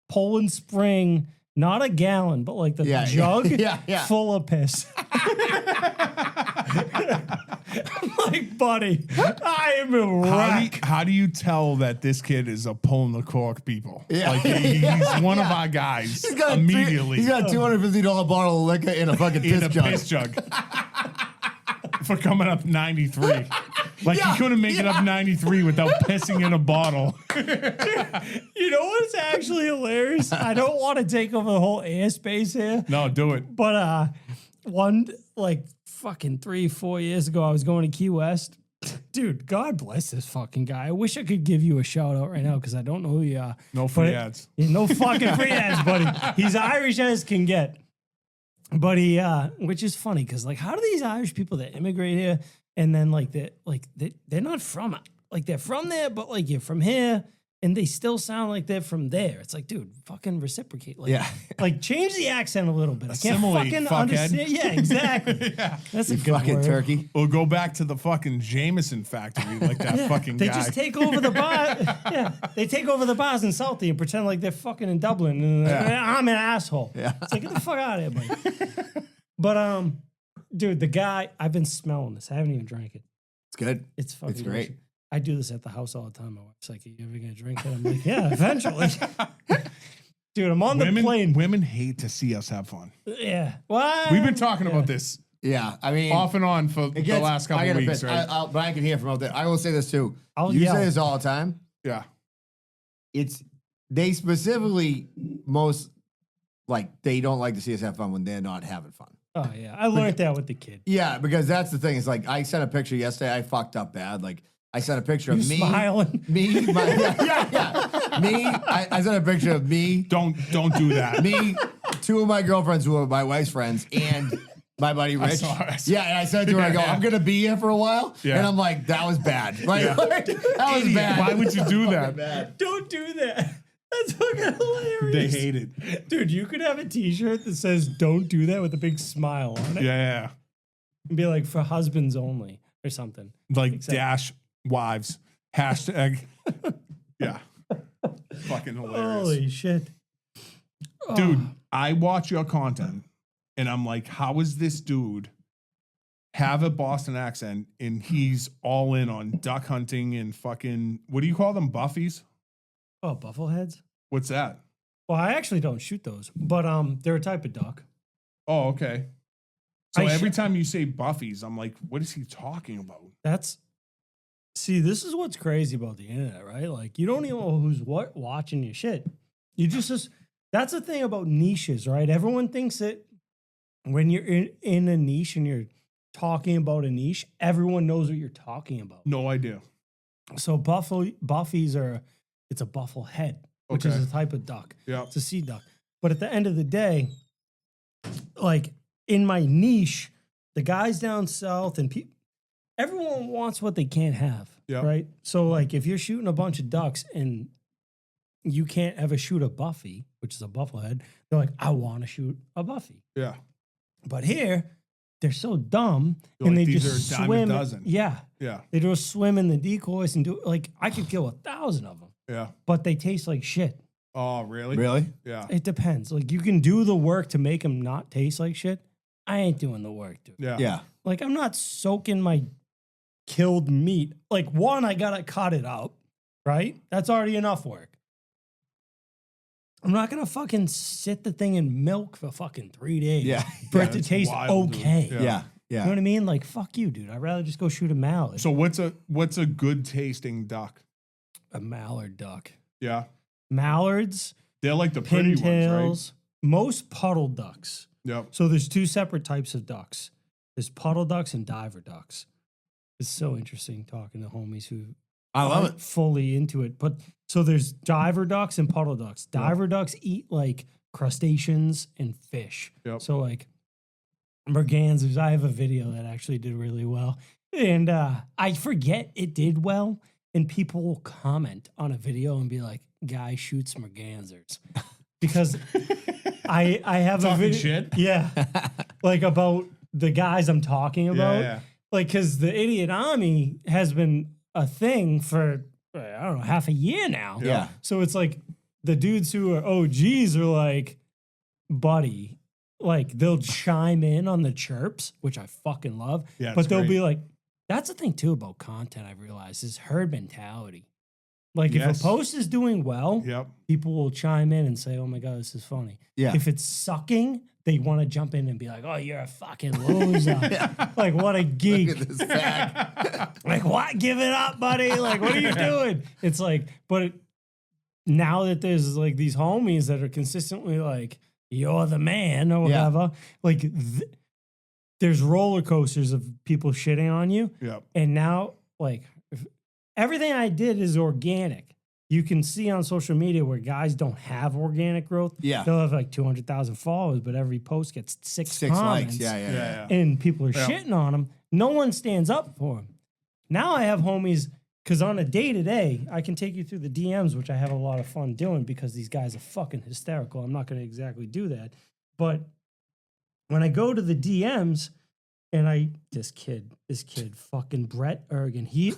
Poland Spring not a gallon, but like the Yeah, jug yeah. full of piss. I'm like, buddy, I am a wreck. How do you tell that this kid is a pulling the cork people? Yeah. Like he's one of our guys immediately. He's got a $250 bottle of liquor in a fucking in piss a jug. piss jug for coming up 93. Like Yeah, he couldn't make it up 93 without pissing in a bottle. You know what's actually hilarious? I don't want to take over the whole airspace here, No, do it. but one like fucking 3-4 years ago, I was going to Key West. Dude, God bless this fucking guy. I wish I could give you a shout out right now because I don't know who you are. No free But- ads. Yeah, no fucking free ads, buddy. He's Irish as can get. But he, which is funny because like, how do these Irish people that immigrate here and then they're not from like they're from there, but like you're from here and they still sound like they're from there. It's like, dude, fucking reciprocate. Like, Yeah. like change the accent a little bit. I can't Assimilate, fucking fuckhead. understand. Yeah, exactly. That's a You good fucking word. turkey. Or go back to the fucking Jameson factory like that fucking They guy. just take over the bar. Yeah, they take over the bars in Southie and pretend like they're fucking in Dublin. And I'm an asshole. Yeah. It's like, get the fuck out of here, buddy. But dude, the guy, I've been smelling this. I haven't even drank it. It's good. It's fucking It's great. delicious. I do this at the house all the time. My wife's like, "Are you ever gonna drink it?" I'm like, "Yeah, eventually." Dude, I'm on the plane. Women hate to see us have fun. Yeah. Well, We've been talking yeah. about this Yeah, I mean, off and on for it the gets- last I couple gotta weeks, piss. right? But I can hear from out there. I will say this too. I'll You yell. say this all the time. Yeah. It's they specifically most like they don't like to see us have fun when they're not having fun. Oh yeah, I learned that with the kid. Yeah, because that's the thing. It's like I sent a picture yesterday. I fucked up bad. Like I sent a picture You of me. smiling. Me, yeah. Me, I sent a picture of me, Don't do that. me, two of my girlfriends who are my wife's friends, and my buddy Rich. saw it. Yeah, and I said to her, I go, I'm gonna be here for a while. Yeah. And I'm like, that was bad. Like, that was bad. Why would you do that? Don't do that. That's fucking hilarious. They hate it. Dude, you could have a T-shirt that says "Don't do that" with a big smile on it, Yeah. and be like for husbands only or something. Like Exactly. dash wives. Hashtag. Yeah. Fucking hilarious. Holy shit, Dude, I watch your content and I'm like, how is this dude have a Boston accent and he's all in on duck hunting and fucking, what do you call them? Buffies? Oh, buffalo heads. What's that? Well, I actually don't shoot those, but they're a type of duck. Oh, okay. So I every sh- time you say Buffies, I'm like, what is he talking about? See, this is what's crazy about the internet, right? Like, you don't even know who's watching your shit. You just that's the thing about niches, right? Everyone thinks that when you're in a niche and you're talking about a niche, everyone knows what you're talking about. No idea. So buffies are, it's a buffalo head, which is Okay. a type of duck. Yeah. It's a sea duck. But at the end of the day, like in my niche, the guys down south and everyone wants what they can't have. Yeah. Right. So like if you're shooting a bunch of ducks and you can't ever shoot a buffy, which is a buffalo head, they're like, I want to shoot a buffy. Yeah. But here, they're so dumb They're and like, they "These just are a dime a swim. dozen." Yeah. Yeah. They just swim in the decoys and do like I could kill 1,000 of them, Yeah. but they taste like shit. Oh, really? Really? Yeah. It depends. Like you can do the work to make them not taste like shit. I ain't doing the work, dude. Yeah. Yeah. Like I'm not soaking my killed meat. Like one, I gotta cut it up, right? That's already enough work. I'm not gonna fucking sit the thing in milk for fucking 3 days Yeah. for Yeah, it to it's taste wild, dude. okay. Yeah. Yeah. You know Yeah. what I mean? Like fuck you, dude. I'd rather just go shoot a mallard. So what's a good tasting duck? A mallard duck. Yeah. Mallards, They're like the pretty ones, right? pintails, most puddle ducks. Yep. So there's two separate types of ducks. There's puddle ducks and diver ducks. It's so interesting talking to homies who I love aren't it. fully into it. But so there's diver ducks and puddle ducks. Diver ducks eat like crustaceans and fish. Yep. So like mergansers. I have a video that actually did really well. And I forget it did well. And people will comment on a video and be like, guy shoots mergansers. Because I have a Talking video. shit? Yeah. Like about the guys I'm talking about. Yeah. Like, because the Idiot Army has been a thing for, I don't know, half a year now. Yeah. So it's like the dudes who are OGs are like, buddy, like they'll chime in on the chirps, which I fucking love. Yeah, but it's they'll great. be like, that's the thing too about content I've realized is herd mentality. Like if Yes. a post is doing well, Yep. people will chime in and say, "Oh my god, this is funny." Yeah. If it's sucking, they want to jump in and be like, "Oh, you're a fucking loser." Like what a geek. Look at this fag. Like what? Give it up, buddy. Like what are you doing? It's like, but now that there's like these homies that are consistently like, "You're the man" or Yeah. whatever. Like there's roller coasters of people shitting on you, Yep. and now like everything I did is organic. You can see on social media where guys don't have organic growth. Yeah. They'll have like 200,000 followers, but every post gets six Likes. comments. Yeah. And people are Yeah. shitting on them. No one stands up for them. Now I have homies, because on a day to day, I can take you through the DMs, which I have a lot of fun doing because these guys are fucking hysterical. I'm not going to exactly do that. But when I go to the DMs, and this kid, fucking Brett Ergen. He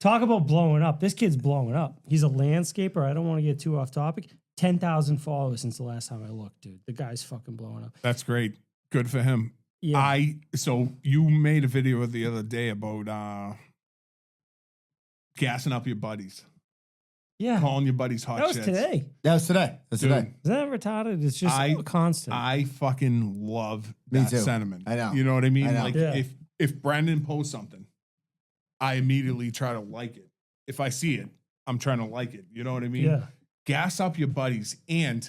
talk about blowing up. This kid's blowing up. He's a landscaper. I don't want to get too off topic. 10,000 followers since the last time I looked, dude. The guy's fucking blowing up. That's great. Good for him. Yeah. So you made a video the other day about gassing up your buddies, Yeah. calling your buddies hot That was shits. today. That was today. That's Dude, today. Isn't that retarded? It's just I- constant. I fucking love Me that too. sentiment. I know. You know what I mean? I know. Like Yeah. if Brandon posts something, I immediately try to like it. If I see it, I'm trying to like it. You know what I mean? yeah. Gas up your buddies. And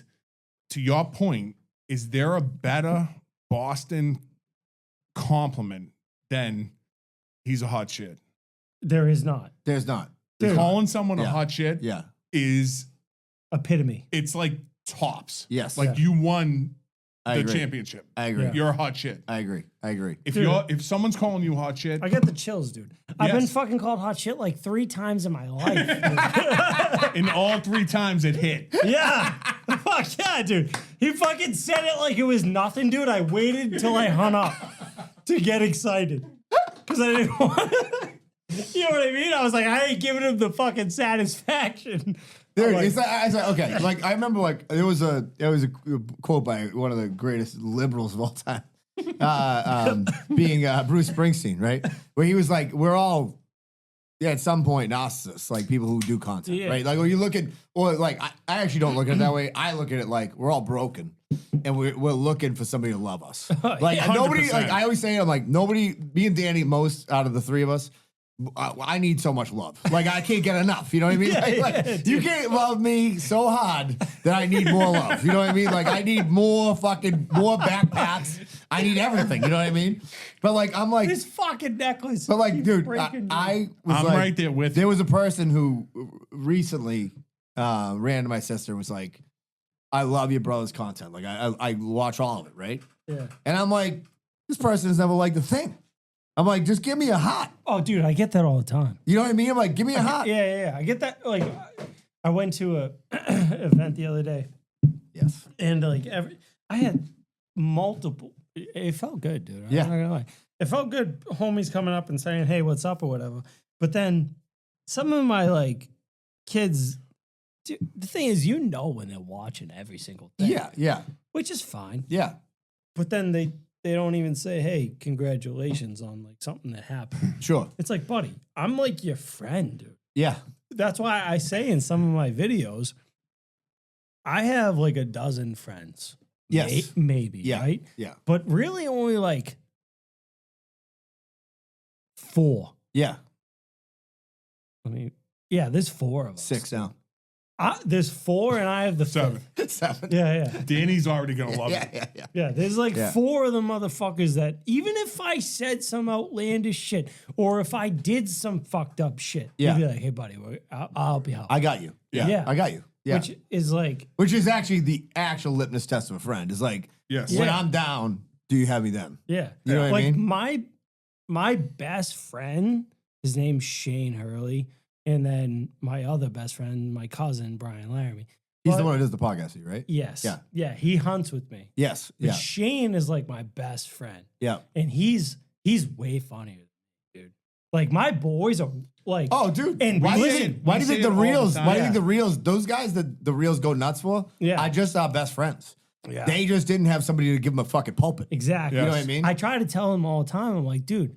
to your point, is there a better Boston compliment than he's a hot shit? There is not. There's not. Dude. Calling someone a Yeah. hot shit Yeah. is Epitome. it's like tops. Yes. Like you won I the agree. championship. I agree. Yeah. You're a hot shit. I agree. I agree. If Dude. if someone's calling you hot shit, I get the chills, dude. I've been Yes. fucking called hot shit like 3 times in my life. and all 3 times it hit. Yeah. Fuck yeah, dude. He fucking said it like it was nothing, dude. I waited until I hung up to get excited. Because I didn't want You know what I mean? I was like, I ain't giving him the fucking satisfaction. Dude, I'm like, it's like, okay. Like I remember, like there was a quote by one of the greatest liberals of all time, being Bruce Springsteen, right? Where he was like, "We're all, at some point narcissists, like people who do content, Yeah. right? Like when you look at, or like I actually don't look at it that way. I look at it like we're all broken, and we're looking for somebody to love us. Like Yeah. nobody, 100%. like I always say, I'm like nobody. Me and Danny, most out of the 3 of us. I need so much love. Like I can't get enough. You know what I mean? Like, you can't love me so hard that I need more love. You know what I mean? Like I need more backpacks. I need everything. You know what I mean? But like I'm like, this fucking necklace. but like, keeps dude, breaking, dude. I was I'm like, right there with there you. was a person who recently ran to my sister and was like, "I love your brother's content. Like I watch all of it, right?" Yeah. And I'm like, this person has never liked a thing. I'm like, just give me a hot. Oh, dude, I get that all the time. You know what I mean? I'm like, give me a hot. Yeah. I get that. Like, I went to a event the other day, Yes. and like I had multiple. It felt good, dude. I'm Yeah. not gonna lie. It felt good. Homies coming up and saying, "Hey, what's up?" or whatever. But then some of my like kids. Dude, the thing is, you know when they're watching every single thing. Yeah. Which is fine. Yeah. But then they don't even say, "Hey, congratulations on like something that happened." Sure. It's like, buddy, I'm like your friend, dude. Yeah. That's why I say in some of my videos, I have like a dozen friends. Yes. Maybe, Yeah. right? Yeah. But really only like 4. Yeah. I mean, yeah, there's 4 of us. 6 now. There's 4 and I have the 7. 7. Yeah. Danny's already gonna love it. Yeah. Yeah, there's like Yeah. 4 of the motherfuckers that even if I said some outlandish shit or if I did some fucked up shit, Yeah. they'd be like, "Hey, buddy, I'll be out." I got you. Yeah. Yeah. I got you. Yeah. Which is like, Which is actually the actual litmus test of a friend. Is like, Yes. when Yeah. I'm down, do you have me then? yeah. You know what I like mean? my best friend, his name's Shane Hurley, and then my other best friend, my cousin Brian Laramie. He's But- the one who does the podcast, with you, right? Yes. Yeah. Yeah. He hunts with me. Yes. But Yeah. Shane is like my best friend, Yeah. and he's way funnier, dude. Like my boys are like, Oh, dude. And why do you listen, think, why do you we think say the it all the reels? time. Why do you think Yeah. the reels? Those guys that the reels go nuts for? Yeah. are just our best friends. Yeah. They just didn't have somebody to give them a fucking pulpit. exactly. You know what I Yes. mean? I try to tell them all the time. I'm like, dude,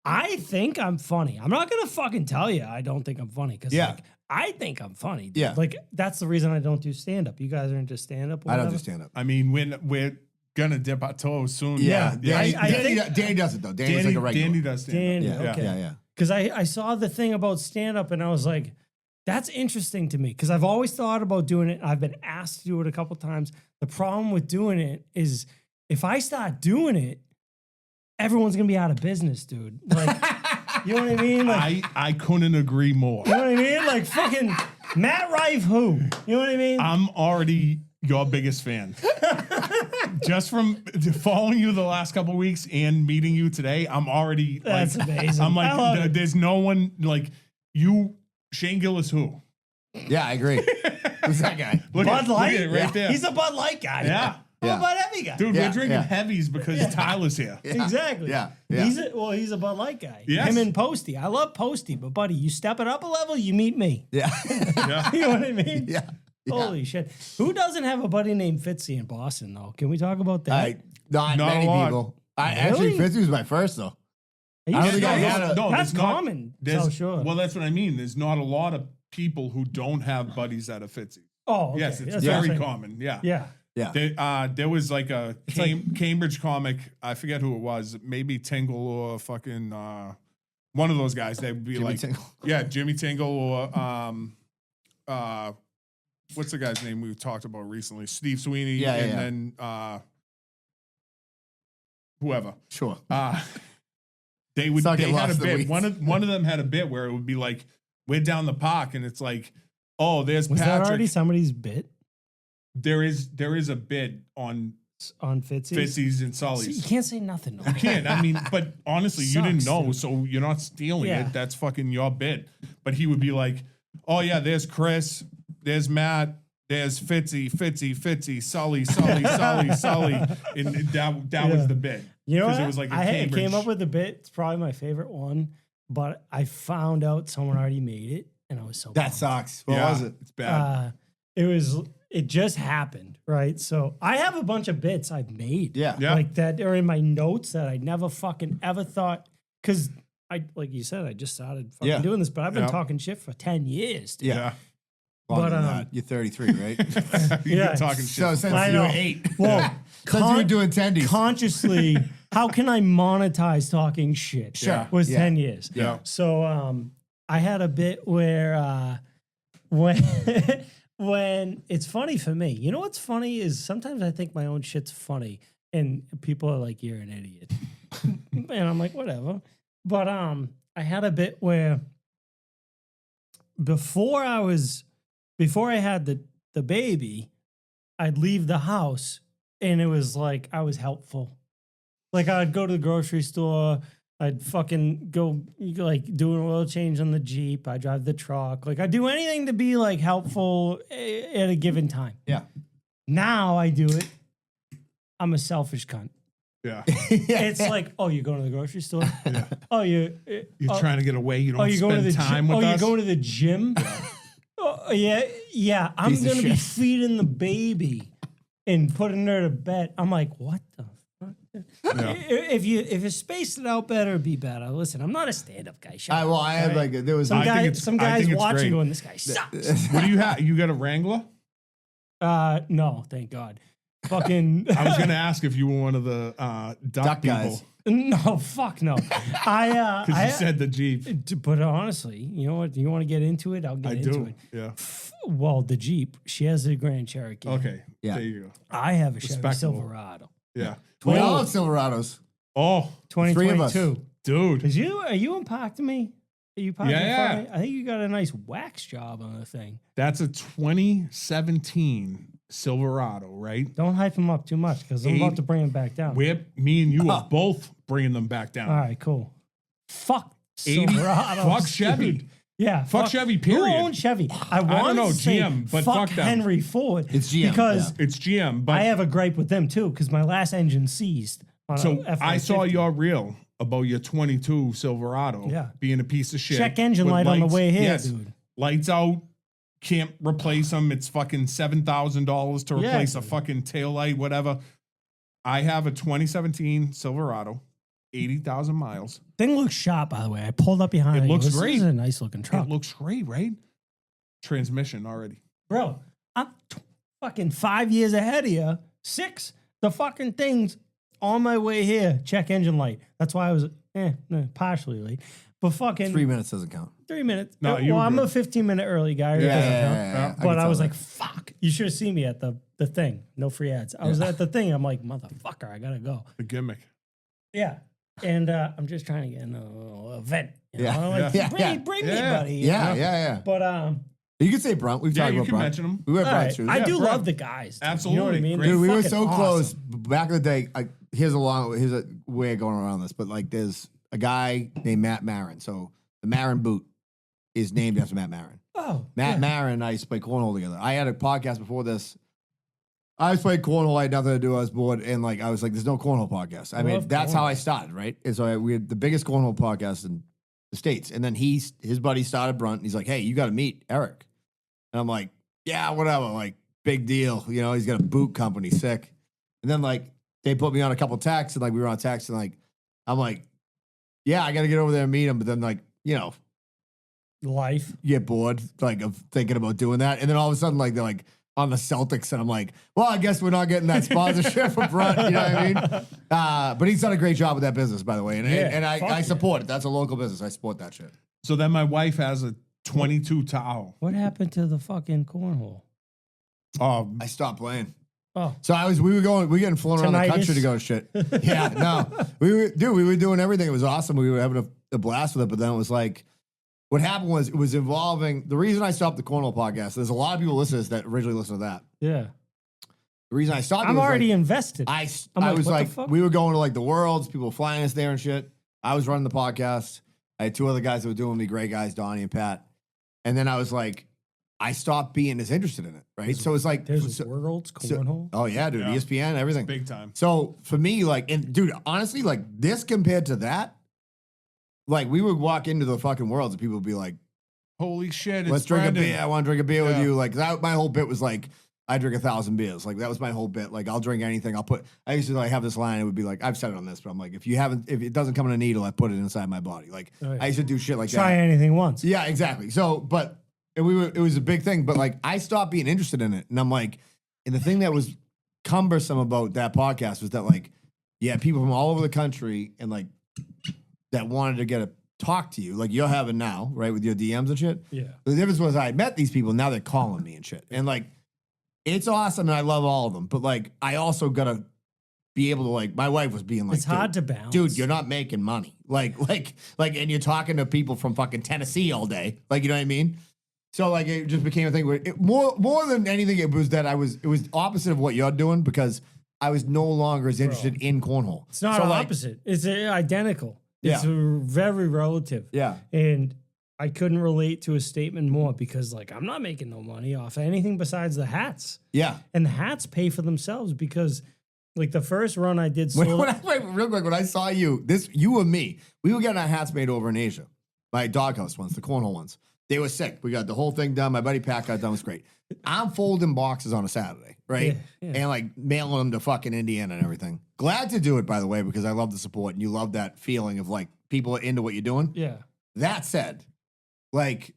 I think I'm funny. I'm not gonna fucking tell you I don't think I'm funny because Yeah. like I think I'm funny. Dude. Yeah. Like that's the reason I don't do stand up. You guys are into stand up. I don't do stand up. I mean, we're gonna dip our toes soon. Yeah, I Danny does it though. Danny's like a regular. Danny does stand Danny, up. yeah, okay. yeah. Because I saw the thing about stand up and I was like, that's interesting to me because I've always thought about doing it. I've been asked to do it a couple times. The problem with doing it is if I start doing it, everyone's gonna be out of business, dude. Like, you know what I mean? Like, I couldn't agree more. you know what I mean? Like fucking Matt Rife, who? You know what I mean? I'm already your biggest fan. Just from following you the last couple of weeks and meeting you today, I'm already That's like, amazing. I'm I love like, it. there's no one like you. Shane Gillis, who? Yeah, I agree. Who's that guy? Look Bud Light, look at it right there. He's a Bud Light guy. Yeah. I'm Yeah. a Bud Heavy guy. Dude, Yeah, we're drinking yeah. heavies because Tyler's here. Yeah, Exactly. Yeah, yeah. He's a Bud Light guy. Yes. Him and Posty. I love Posty, but buddy, you step it up a level, you meet me. Yeah, Yeah. You know what I mean? yeah. Holy shit. Who doesn't have a buddy named Fitzy in Boston though? Can we talk about that? Not Not a many lot. people. I Really? actually, Fitzy was my first though. Are you I don't sure? think I had a- No, That's there's not- common. There's, So sure. Well, that's what I mean. There's not a lot of people who don't have buddies that are Fitzy. oh, okay. Yes, it's That's what I'm very saying. common. Yeah. Yeah. Yeah, There was like a Cambridge comic. I forget who it was. Maybe Tingle or fucking one of those guys. They'd be Jimmy like, Tingle. yeah, Jimmy Tingle or what's the guy's name we talked about recently? Steve Sweeney. Yeah, yeah, and yeah. then whoever. Sure. They would. Suck They it, had a lost the bit. weeds. One of them had a bit where it would be like, we're down the park, and it's like, oh, there's Was that Patrick. already somebody's bit There is a bit on on Fitzy? Fitzy's and See, you Sully's. can't say nothing. You can't. I mean, but honestly, you didn't Sucks, know, dude. so you're not stealing Yeah. it. That's fucking your bit. But he would be like, oh yeah, there's Chris, there's Matt, there's Fitzy, Sully, Sully, and that was the bit. You know 'Cause what? it was like a I Cambridge. came up with a bit. It's probably my favorite one, but I found out someone already made it, and I was so That bummed. sucks. What Yeah, was it? It's bad. It just happened, right? So I have a bunch of bits I've made. Yeah. Yeah. Like that are in my notes that I never fucking ever thought. Cause like you said, I just started fucking Yeah. doing this, but I've been Yeah. talking shit for 10 years. Dude. Yeah. Longer But, than um, that. You're 33, right? You've yeah. been talking shit. So since I you were know. 8. Well, Since you were doing tendies. consciously, how can I monetize talking shit? Sure. Was Yeah. 10 years. Yeah. So I had a bit where when when it's funny for me. You know what's funny is sometimes I think my own shit's funny and people are like, you're an idiot. And I'm like, whatever. But I had a bit where before I had the baby, I'd leave the house and it was like I was helpful. Like I'd go to the grocery store, I'd fucking go like do an oil change on the Jeep, I drive the truck. Like I'd do anything to be like helpful at a given time. Yeah. Now I do it. I'm a selfish cunt. Yeah. It's like, oh, you're going to the grocery store? Oh, You're trying to get away. You don't you're going to spend the time gym? with Oh, us. you're going to the gym? Oh, yeah. I'm Piece of going to be shit. feeding the baby and putting her to bed. I'm like, what the fuck? Yeah. If you spaced it out better, it'd be better. Listen, I'm not a stand-up guy. Shut up, I had all right? like, there was Some I think guy, it's- some I guys think it's watching great. going, this guy sucks. What do you have? You got a Wrangler? No, thank God. Fucking I was going to ask if you were one of the duck Duck people. guys. no, fuck no. Because you said the Jeep. But honestly, you know what? You want to get into it? I'll get I into do. it. Yeah. Well, the Jeep, she has a Grand Cherokee. Okay. Yeah. There you go. I have a Chevy Respectable. Silverado. Yeah. We all Oh. have Silverados. Oh, 2022. dude. Are you unpacked me? Are you parked Yeah, in front of yeah. me? I think you got a nice wax job on the thing. That's a 2017 Silverado, right? Don't hype him up too much because I'm about to bring him back down. Me and you are both bringing them back down. All right, cool. Fuck 80 Silverado. fuck Chevy. Yeah. Fuck Chevy, Who period. owns Chevy? I want don't know, to say GM, but fuck them. Henry Ford. It's GM, Because yeah. It's GM, but I have a gripe with them too because my last engine seized on So a I saw F-150. your reel about your 22 Silverado Yeah. being a piece of shit. Check engine with light on the lights- way here, yes, dude. Lights out. Can't replace them. It's fucking $7,000 to Yeah, replace a dude. fucking taillight, whatever. I have a 2017 Silverado, 80,000 miles. Thing looks sharp, by the way. I pulled up behind It it. looks This great. is a nice looking truck. It looks great, right? Transmission already. Bro, I'm fucking 5 years ahead of you. 6. The fucking thing's on my way here. Check engine light. That's why I was partially late. But fucking 3 minutes doesn't count. 3 minutes. No, you well, were I'm good. a 15-minute early guy. It doesn't count. I But can I tell was that. like, fuck. You should have seen me at the thing. No free ads. I was at the thing. I'm like, motherfucker, I gotta go. The gimmick. Yeah. And I'm just trying to get in a event. You Yeah. know? I'm like, Yeah. bring, Yeah. bring me, Yeah. buddy. you Yeah, know? yeah. But You could say Brunt. We've Yeah, talked you about can Brunt. mention them. We went all Brunt right. shoes. I Yeah, do Brent. love the guys. dude. Absolutely. You know what I mean? Great. They're Dude, we were fucking so close. awesome. Back in the day, here's a way of going around this, but like there's a guy named Matt Marin. So the Marin boot is named after Matt Marin. Oh, Matt yeah. Marin and I used to play cornhole together. I had a podcast before this. I was playing cornhole. I had nothing to do. I was bored. And like, I was like, there's no cornhole podcast. I mean, love that's how cornhole. I started, right? And so we had the biggest cornhole podcast in the States. And then his buddy started Brunt. And he's like, hey, you got to meet Eric. And I'm like, yeah, whatever. Like, big deal. You know, he's got a boot company, sick. And then like, they put me on a couple texts and like, we were on text and like, I'm like, yeah, I got to get over there and meet him. But then like, you know, Life. you get bored like of thinking about doing that, and then all of a sudden like they're like on the Celtics, and I'm like, well, I guess we're not getting that sponsorship from Brunt. You know what I mean? But he's done a great job with that business, by the way, and Yeah, I fuck yeah. support it. That's a local business. I support that shit. So then my wife has a 22 Tahoe. What happened to the fucking cornhole? I stopped playing. Oh, So we were getting flown around the Tinnitus? country to go shit. Yeah, no, we were doing everything. It was awesome. We were having a blast with it. But then it was like, what happened was it was involving the reason I stopped the cornhole podcast. There's a lot of people listening to this that originally listened to that. yeah. The reason I stopped, it I'm was already like, invested. I I'm like, was what the like, fuck? we were going to like the worlds, people flying us there and shit. I was running the podcast. I had 2 other guys that were doing me, great guys, Donnie and Pat. And then I was like, I stopped being as interested in it, right? So it's like, There's so- worlds so- cornhole. oh yeah, dude, Yeah. ESPN, everything. Big time. So for me, like, and dude, honestly, like this compared to that, like we would walk into the fucking worlds and people would be like, Holy shit. It's let's drink Brandon. a beer. I want to drink a beer with Yeah. you. Like that, my whole bit was like, I drink 1,000 beers. Like that was my whole bit. Like I'll drink anything. I used to like have this line. It would be like, I've said it on this, but I'm like, if it doesn't come in a needle, I put it inside my body. Like Oh, yeah. I used to do shit like Try that. anything once. Yeah, exactly. So, but it was a big thing, but like I stopped being interested in it. And I'm like, and the thing that was cumbersome about that podcast was that like, yeah, people from all over the country and like that wanted to get a talk to you, like you're having now, right, with your DMs and shit. Yeah. The difference was I met these people, now they're calling me and shit. And like, it's awesome and I love all of them. But like, I also gotta be able to like, my wife was being like, It's hard to balance. dude, you're not making money. Like, and you're talking to people from fucking Tennessee all day. Like, you know what I mean? So like, it just became a thing where more than anything, it was that it was opposite of what you're doing because I was no longer as interested in cornhole. It's not so, like, opposite. It's identical. It's Yeah. very relative. Yeah. And I couldn't relate to a statement more because, like, I'm not making no money off anything besides the hats. Yeah. And the hats pay for themselves because, like, the first run I did Wait, solo. real quick, when I saw you and me, we were getting our hats made over in Asia. My doghouse ones, the cornhole ones. They were sick. We got the whole thing done. My buddy Pat got it done. It was great. I'm folding boxes on a Saturday, right? Yeah, yeah. And like mailing them to fucking Indiana and everything. Glad to do it, by the way, because I love the support and you love that feeling of like people are into what you're doing. Yeah. That said, like,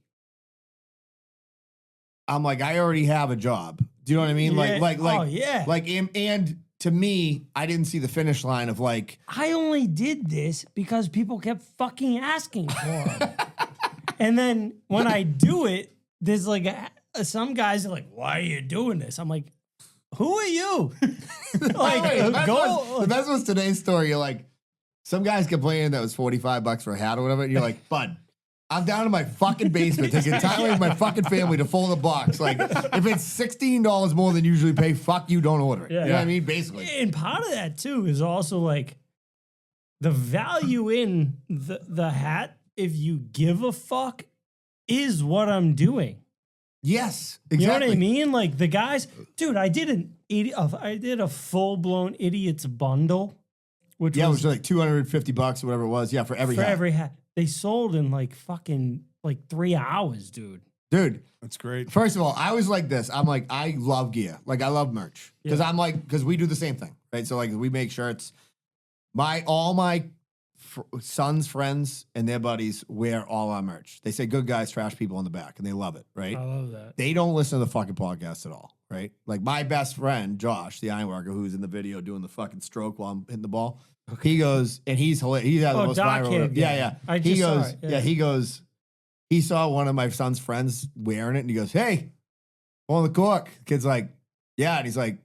I'm like, I already have a job. Do you know what I mean? Yeah. Oh, yeah. Like, and to me, I didn't see the finish line of like, I only did this because people kept fucking asking for it. And then when I do it, there's like some guys are like, "Why are you doing this?" I'm like, "Who are you?" Like, Wait, the best go. was- the best was today's story. You're like, some guys complaining that was $45 for a hat or whatever. And you're like, bud, I'm down in my fucking basement taking time with my fucking family to fold a box. Like, if it's $16 more than you usually pay, fuck you, don't order it. Yeah. You know what I mean? Basically. And part of that too is also like the value in the hat. If you give a fuck, is what I'm doing. Yes, You know exactly. what I mean? Like the guys, dude. I did a full blown idiots bundle which Yeah, it was was like $250 or whatever it was. Yeah, for every for hat. every hat. They sold in like fucking like 3 hours, dude. Dude, That's great. first of all, I was like this. I'm like, I love gear. Like, I love merch. Because I'm like, because we do the same thing, right? So, like, we make shirts. All my son's friends and their buddies wear all our merch. They say good guys, trash people on the back, and they love it, right? I love that. They don't listen to the fucking podcast at all, right? Like, my best friend, Josh, the ironworker, who's in the video doing the fucking stroke while I'm hitting the ball, he goes, and he's hilarious. He has the most Doc viral. Kid, Yeah, yeah. yeah. I He just saw goes, it, yeah, yeah. he goes, he saw one of my son's friends wearing it, and he goes, hey, on the cork. Kid's like, yeah. And he's like,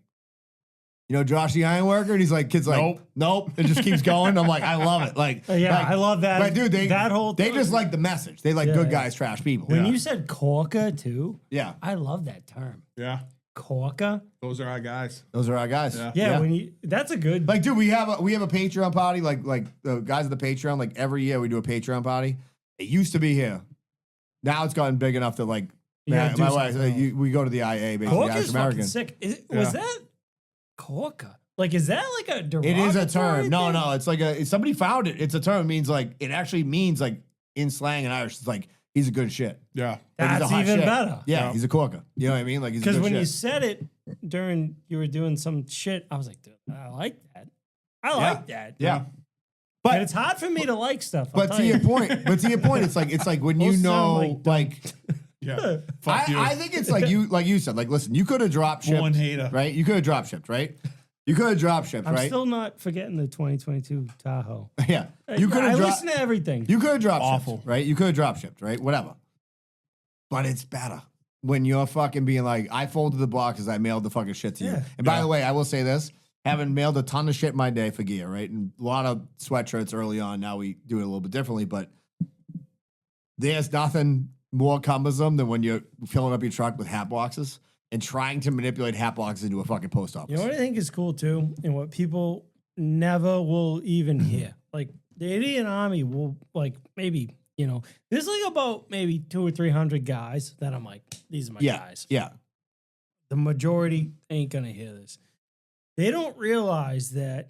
you know, Josh the ironworker? And he's like, kid's like, nope. It just keeps going. I'm like, I love it. Like, Yeah, like- I love that. But dude, that whole they just like the message. They like good yeah. guys, trash people. when Yeah. you said corker too. Yeah. I love that term. Yeah. Corker. Those are our guys. Those are our guys. Yeah. Yeah, when you that's a good Like, dude, we have a Patreon party. Like the guys at the Patreon. Like every year we do a Patreon party. It used to be here. Now it's gotten big enough that like You gotta do my wife. something else. We go to the IA basically. corker Irish is fucking American. sick. Was Yeah. that corker? Like, is that like a It derogatory is a term. No, thing? no. It's like somebody found it. It's a term. It means like it actually means like in slang in Irish. It's like he's a good shit. Yeah. Like, he's a That's hot even shit. better. Yeah, Yeah. he's a corker. You know what I mean? Like he's a Because good when shit. you said it during you were doing some shit, I was like, dude, I like that. I like that. yeah. And But it's hard for me to like stuff. I'll but tell to you. your point, it's like when you Most know sound like Yeah. Fuck you. I think it's like you said, like, listen, you could have drop shipped. Born hater. Right? You could have drop shipped, right? You could have drop shipped, I'm right? still not forgetting the 2022 Tahoe. yeah. You could I have listen to everything. You could have drop Awful. shipped, right? You could have drop shipped, right? Whatever. But it's better when you're fucking being like, I folded the boxes, I mailed the fucking shit to you. Yeah. And by the way, I will say this, having mailed a ton of shit in my day for gear, right? And a lot of sweatshirts early on. Now we do it a little bit differently, but there's nothing more cumbersome than when you're filling up your truck with hat boxes and trying to manipulate hat boxes into a fucking post office. You know what I think is cool too, and what people never will even hear. Like the Indian Army will like maybe, you know, there's like about maybe 200 or 300 guys that I'm like, these are my Yeah. guys. Yeah. The majority ain't gonna hear this. They don't realize that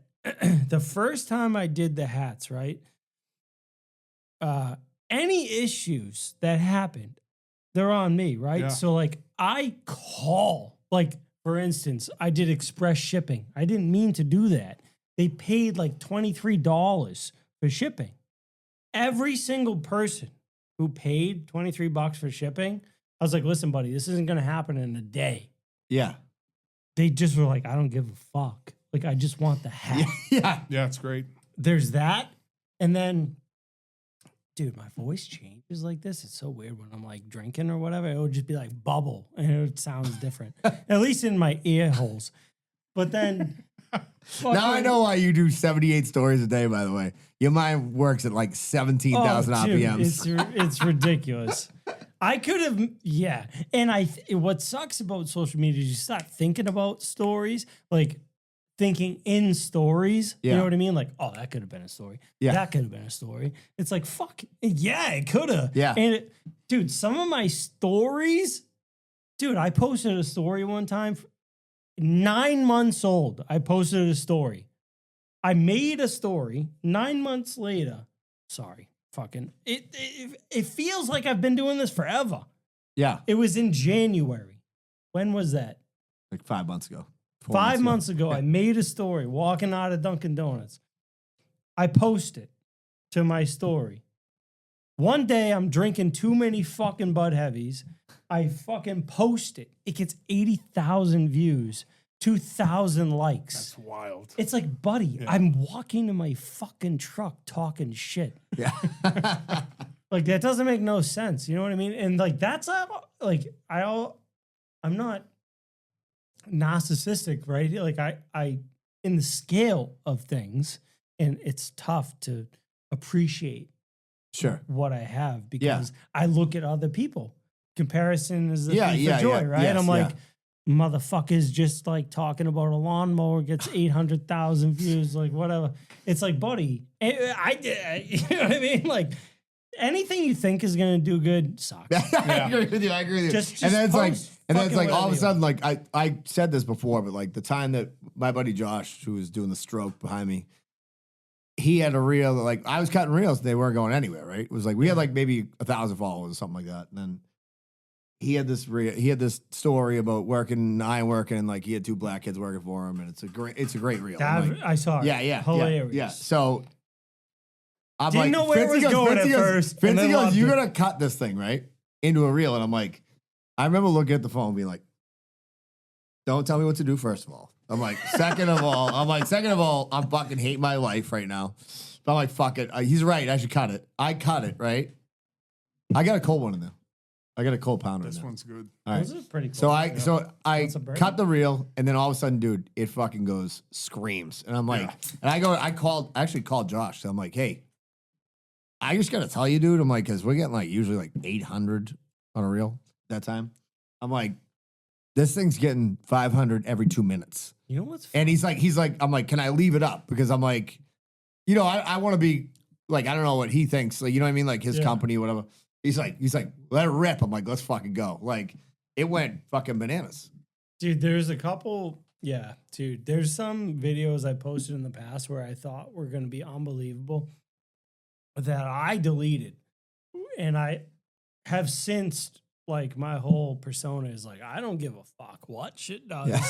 the first time I did the hats, right? Any issues that happened, they're on me, right? Yeah. So like I call, like for instance, I did express shipping. I didn't mean to do that. They paid like $23 for shipping. Every single person who paid $23 for shipping, I was like, listen, buddy, this isn't gonna happen in a day. Yeah. They just were like, I don't give a fuck. Like, I just want the hat. Yeah. Yeah, it's great. There's that. And then, dude, my voice changes like this. It's so weird when I'm like drinking or whatever. It would just be like bubble and it sounds different, at least in my ear holes. But then, Now I know why you do 78 stories a day, by the way. Your mind works at like 17,000 RPMs. It's ridiculous. I could have, yeah. And what sucks about social media is you start thinking about stories, like thinking in stories. You Yeah. know what I mean? Like, oh, that could have been a story. Yeah. That could have been a story. It's like, fuck, yeah, it could have. Yeah. And dude, some of my stories, dude, I posted a story one time, 9 months old. I posted a story. I made a story 9 months later. Sorry, fucking. It feels like I've been doing this forever. Yeah. It was in January. When was that? Like 5 months ago. 4 5 months ago, I made a story walking out of Dunkin' Donuts. I post it to my story. One day I'm drinking too many fucking Bud Heavies. I fucking post it. It gets 80,000 views, 2,000 likes. That's wild. It's like, buddy, I'm walking to my fucking truck talking shit. Yeah. Like that doesn't make no sense. You know what I mean? And like that's like I'm not narcissistic, right? Like I in the scale of things, and it's tough to appreciate Sure. what I have because I look at other people. Comparison is the thief of yeah, joy, yeah. right? Yes, I'm like, motherfuckers just like talking about a lawnmower gets 800,000 views, like whatever. It's like, buddy, you know what I mean? Like anything you think is gonna do good sucks. I agree with you. I agree with you. Just and then it's like, post and then it's fucking like all of a whatever you sudden, like I said this before, but like the time that my buddy Josh, who was doing the stroke behind me, he had a reel that, like, I was cutting reels, they weren't going anywhere, right? It was like we had like maybe 1,000 followers or something like that, and then he had this story about working ironworking, and like he had 2 black kids working for him, and it's a great reel. I'm like, I saw it. yeah, Hilarious. yeah. So I'm Didn't like, know where it was Fitzy going at Fitzy first, and Fitzy then goes, loved "You're it." gonna cut this thing right into a reel," and I'm like, I remember looking at the phone, and being like, "Don't tell me what to do." First of all, I'm like, second of all, I'm fucking hate my life right now. But I'm like, fuck it. He's right. I should cut it. I cut it, right? I got a cold one in there. I got a cold pounder This in there. one's good. All right. This is pretty cool. So I That's a burn. cut the reel, and then all of a sudden, dude, it fucking goes screams, and I'm like, Yeah. and I actually called Josh. So I'm like, hey, I just gotta tell you, dude. I'm like, because we're getting like usually like 800 on a reel that time. I'm like, this thing's getting 500 every 2 minutes. You know what's And he's like, I'm like, can I leave it up? Because I'm like, you know, I want to be like, I don't know what he thinks. Like, you know what I mean? Like his Yeah. company, whatever. He's like, let it rip. I'm like, let's fucking go. Like, it went fucking bananas. Dude, there's a couple. Yeah, dude, there's some videos I posted in the past where I thought were going to be unbelievable that I deleted. And I have since, like, my whole persona is like, I don't give a fuck what shit does. Yeah.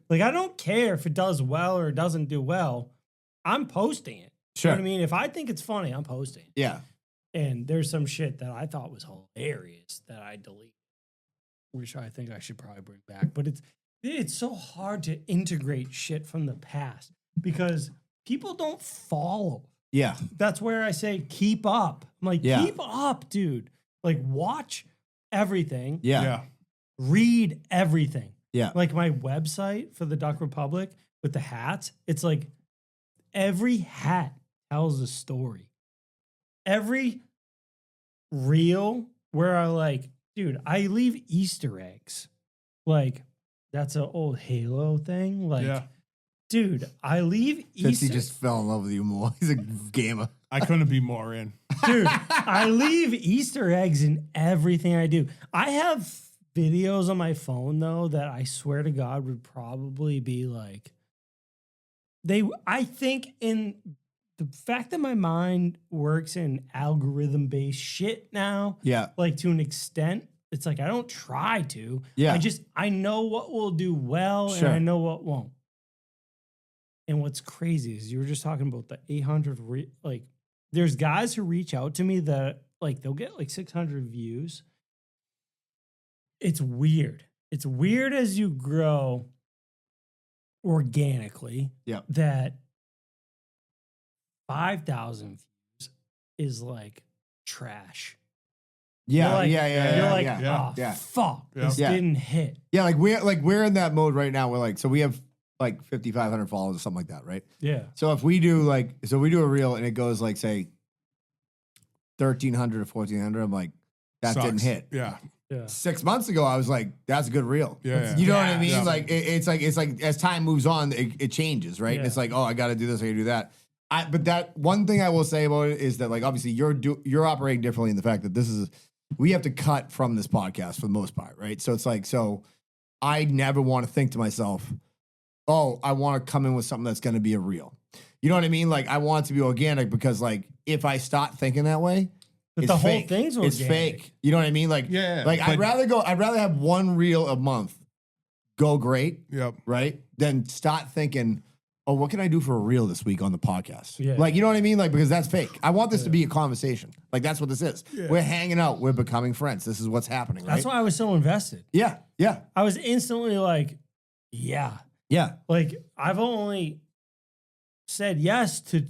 Like, I don't care if it does well or doesn't do well. I'm posting it. You Sure. know what I mean? If I think it's funny, I'm posting it. Yeah. And there's some shit that I thought was hilarious that I deleted, which I think I should probably bring back. But it's so hard to integrate shit from the past because people don't follow. Yeah. That's where I say keep up. I'm like, Yeah. keep up, dude. Like, watch everything, Yeah. Yeah. read everything. Yeah. Like my website for the Duck Republic with the hats, it's like every hat tells a story. Every reel where I like, dude, I leave Easter eggs. Like, that's an old Halo thing. Like, Yeah. dude, I leave Since he Easter just fell in love with you more. He's a gamer. I couldn't be more in. dude, I leave Easter eggs in everything I do. I have videos on my phone though that I swear to God would probably be like I think in the fact that my mind works in algorithm based shit now, Yeah. like to an extent, it's like I don't try to. Yeah. I know what will do well Sure. and I know what won't. And what's crazy is you were just talking about the 800 like there's guys who reach out to me that like they'll get like 600 views. It's weird. It's weird as you grow organically. Yeah. That 5,000 views is like trash. Yeah. You're like, yeah. You're like, yeah, oh yeah. fuck, Yeah. this Yeah. didn't hit. Yeah. We're in that mode right now. We're like, so we have like 5,500 followers or something like that, right? Yeah. So if we do we do a reel and it goes like, say, 1,300 or 1,400, I'm like, that didn't Sucks. hit. Yeah. Yeah. 6 months ago, I was like, that's a good reel. Yeah. You know what I Yeah. mean? Yeah. Like, it's like as time moves on, it changes, right? And Yeah. it's like, oh, I got to do this, I got to do that. But that one thing I will say about it is that, like, obviously you're operating differently in the fact that we have to cut from this podcast for the most part, right? So it's like, so I never want to think to myself, oh, I want to come in with something that's going to be a reel. You know what I mean? Like, I want it to be organic because, like, if I start thinking that way, But it's the whole fake. thing's It's organic. fake. You know what I mean? Like, Yeah, like I'd but- rather have one reel a month go great, Yep. right? Than start thinking, oh, what can I do for a reel this week on the podcast? Yeah. Like, you know what I mean? Like, because that's fake. I want this to be a conversation. Like, that's what this is. We're hanging out. We're becoming friends. This is what's happening, right? That's why I was so invested. Yeah. Yeah. I was instantly like, yeah. Yeah. Like, I've only said yes to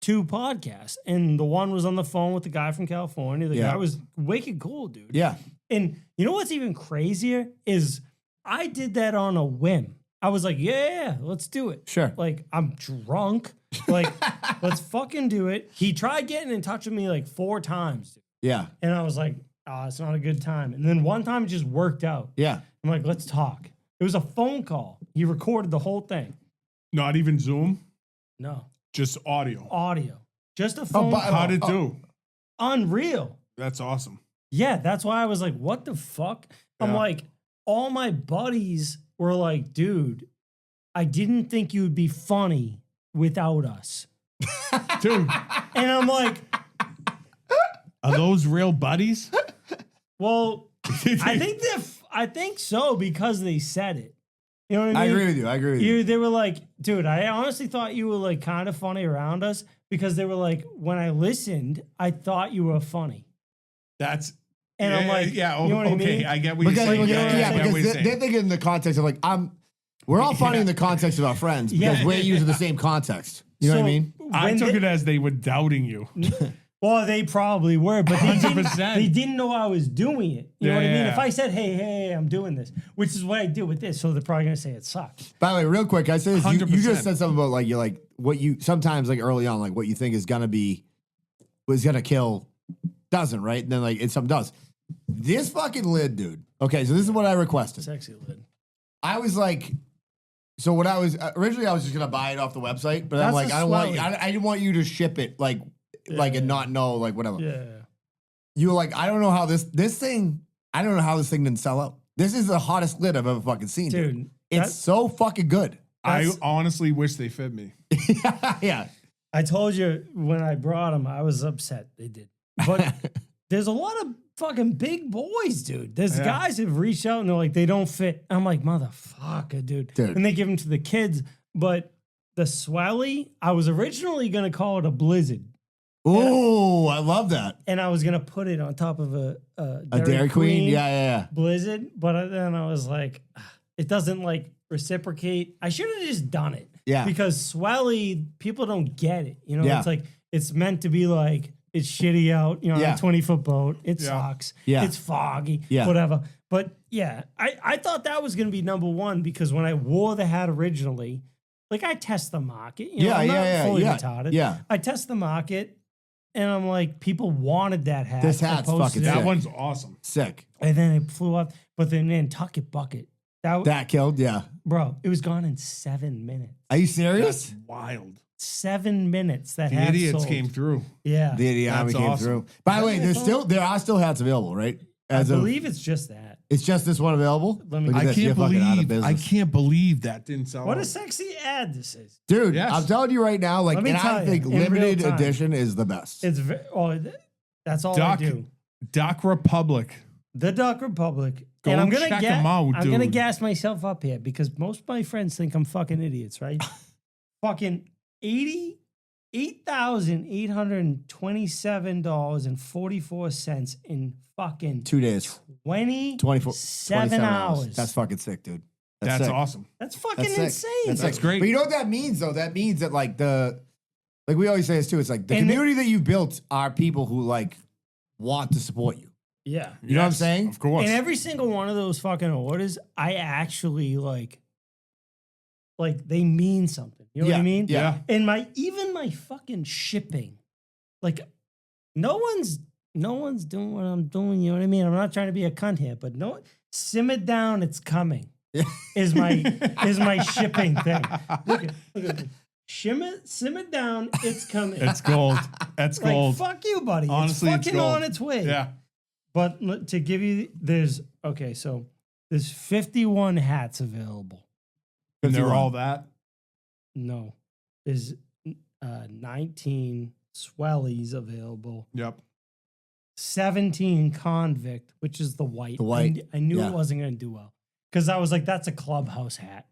two podcasts, and the one was on the phone with the guy from California. The Yeah. guy was wicked cool, dude. Yeah. And you know what's even crazier is I did that on a whim. I was like, yeah, let's do it. Sure. Like, I'm drunk. Like, let's fucking do it. He tried getting in touch with me like 4 times. Dude. Yeah. And I was like, oh, it's not a good time. And then one time it just worked out. Yeah. I'm like, let's talk. It was a phone call. He recorded the whole thing. Not even Zoom, No, just audio. audio. Just a phone but- call. How'd it do? Unreal. That's awesome. Yeah, that's why I was like, what the fuck? I'm Yeah. like, all my buddies were like, dude, I didn't think you would be funny without us. Dude, And I'm like, are those real buddies? well, I think so because they said it. You know what I I mean? agree with you. I agree with you. They were like, dude, I honestly thought you were like kind of funny around us because they were like, when I listened, I thought you were funny. That's And I'm like, yeah, you know what I okay, mean? I get what you're Because, saying. yeah, I get what because you're they're saying. thinking in the context of like, we're all funny in the context of our friends because Yeah. we're using the same context. You know what I mean? I took it as they were doubting you. Well, they probably were, but they 100%. didn't know I was doing it. You know what I mean? Yeah. If I said, hey, I'm doing this, which is what I do with this, so they're probably going to say it sucks. By the way, real quick, I say this. You 100%. just said something about like, you're like, what you sometimes like early on, like what you think is going to be, was going to kill, doesn't, right? And then like, it something does. This fucking lid, dude. Okay, so this is what I requested. Sexy lid. I was like, so what I was originally, I was just gonna buy it off the website, but I'm That's like, a I don't want, swelling. I didn't want you to ship it like and not know like whatever. Yeah. You were like, I don't know how this thing, I don't know how this thing didn't sell out. This is the hottest lid I've ever fucking seen, dude. Dude, It's so fucking good. I honestly wish they fit me. Yeah. I told you when I brought them, I was upset they did. But there's a lot of fucking big boys, dude. There's Yeah. guys that have reached out and they're like, they don't fit. I'm like, motherfucker, dude. Dude. And they give them to the kids. But the Swelly, I was originally going to call it a Blizzard. Oh, I love that. And I was going to put it on top of a Dairy Queen. Yeah. Blizzard. But then I was like, it doesn't like reciprocate. I should have just done it. Yeah. Because Swelly, people don't get it. You know, Yeah. it's like, it's meant to be like, it's shitty out, you know, on Yeah. a 20-foot boat. It Yeah. sucks. Yeah. It's foggy. Yeah. Whatever. But yeah, I thought that was going to be number one because when I wore the hat originally, like I test the market. You know, I'm not fully retarded. Yeah. I test the market and I'm like, people wanted that hat. This I hat's posted fucking it, That sick. one's awesome. Sick. and then it flew up. But then Nantucket Bucket. That killed. Yeah. Bro, it was gone in 7 mininutes. Are you serious? That's wild. 7 minutes. That The hat idiots sold. came through. Yeah. The army That's came awesome. through. By the way, there are still hats available, right? I believe it's just that. It's just this one available. Let me- Look at I this, you're can't fucking out of believe. business. I can't believe that didn't sell. What out. a sexy ad this is. Dude, Yes. I'm telling you right now, like, Let me and tell I you, think in real limited time. edition is the best. It's that's all Duck, I do. Duck Republic. The Duck Republic. Go and I'm gonna check 'em out, I'm gonna dude. gas myself up here because most of my friends think I'm fucking idiots, right? Fucking $88,827.44 in fucking 2 days, 27 27 hours. That's fucking sick, dude. That's sick. awesome. That's fucking That's sick. insane. That's sick. great. But you know what that means, though? That means that like we always say this too. It's like the And community that you built are people who like want to support you. Yeah. You know what I'm Yes, saying? Of course. And every single one of those fucking orders, I actually like they mean something. You know what I mean? Yeah. And even my fucking shipping, like no one's doing what I'm doing. You know what I mean? I'm not trying to be a cunt here, but no, simmer down. It's coming. Is my shipping thing. Look at me. Simmer down. It's coming. It's gold. That's like gold. fuck you, buddy. Honestly, it's it's fucking gold. on its way. Yeah. But to give you, there's 51 hats available. And they're 51. all that. No, there's 19 Swellies available. Yep. 17 Convict, which is the white. The white, I knew yeah. it wasn't going to do well because I was like, that's a clubhouse hat.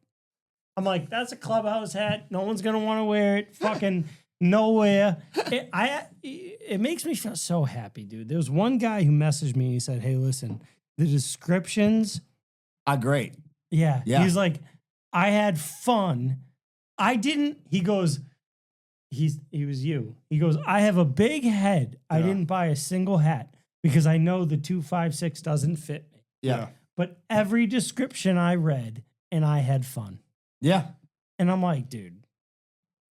I'm like, that's a clubhouse hat. No one's going to want to wear it. Fucking nowhere. It makes me feel so happy, dude. There was one guy who messaged me and he said, hey, listen, the descriptions. Great. Yeah. Yeah. He's like, I had fun. I didn't. He goes, he was you. He goes, I have a big head. I Yeah. didn't buy a single hat because I know the 256 doesn't fit me. Yeah. But every description I read and I had fun. Yeah. And I'm like, dude,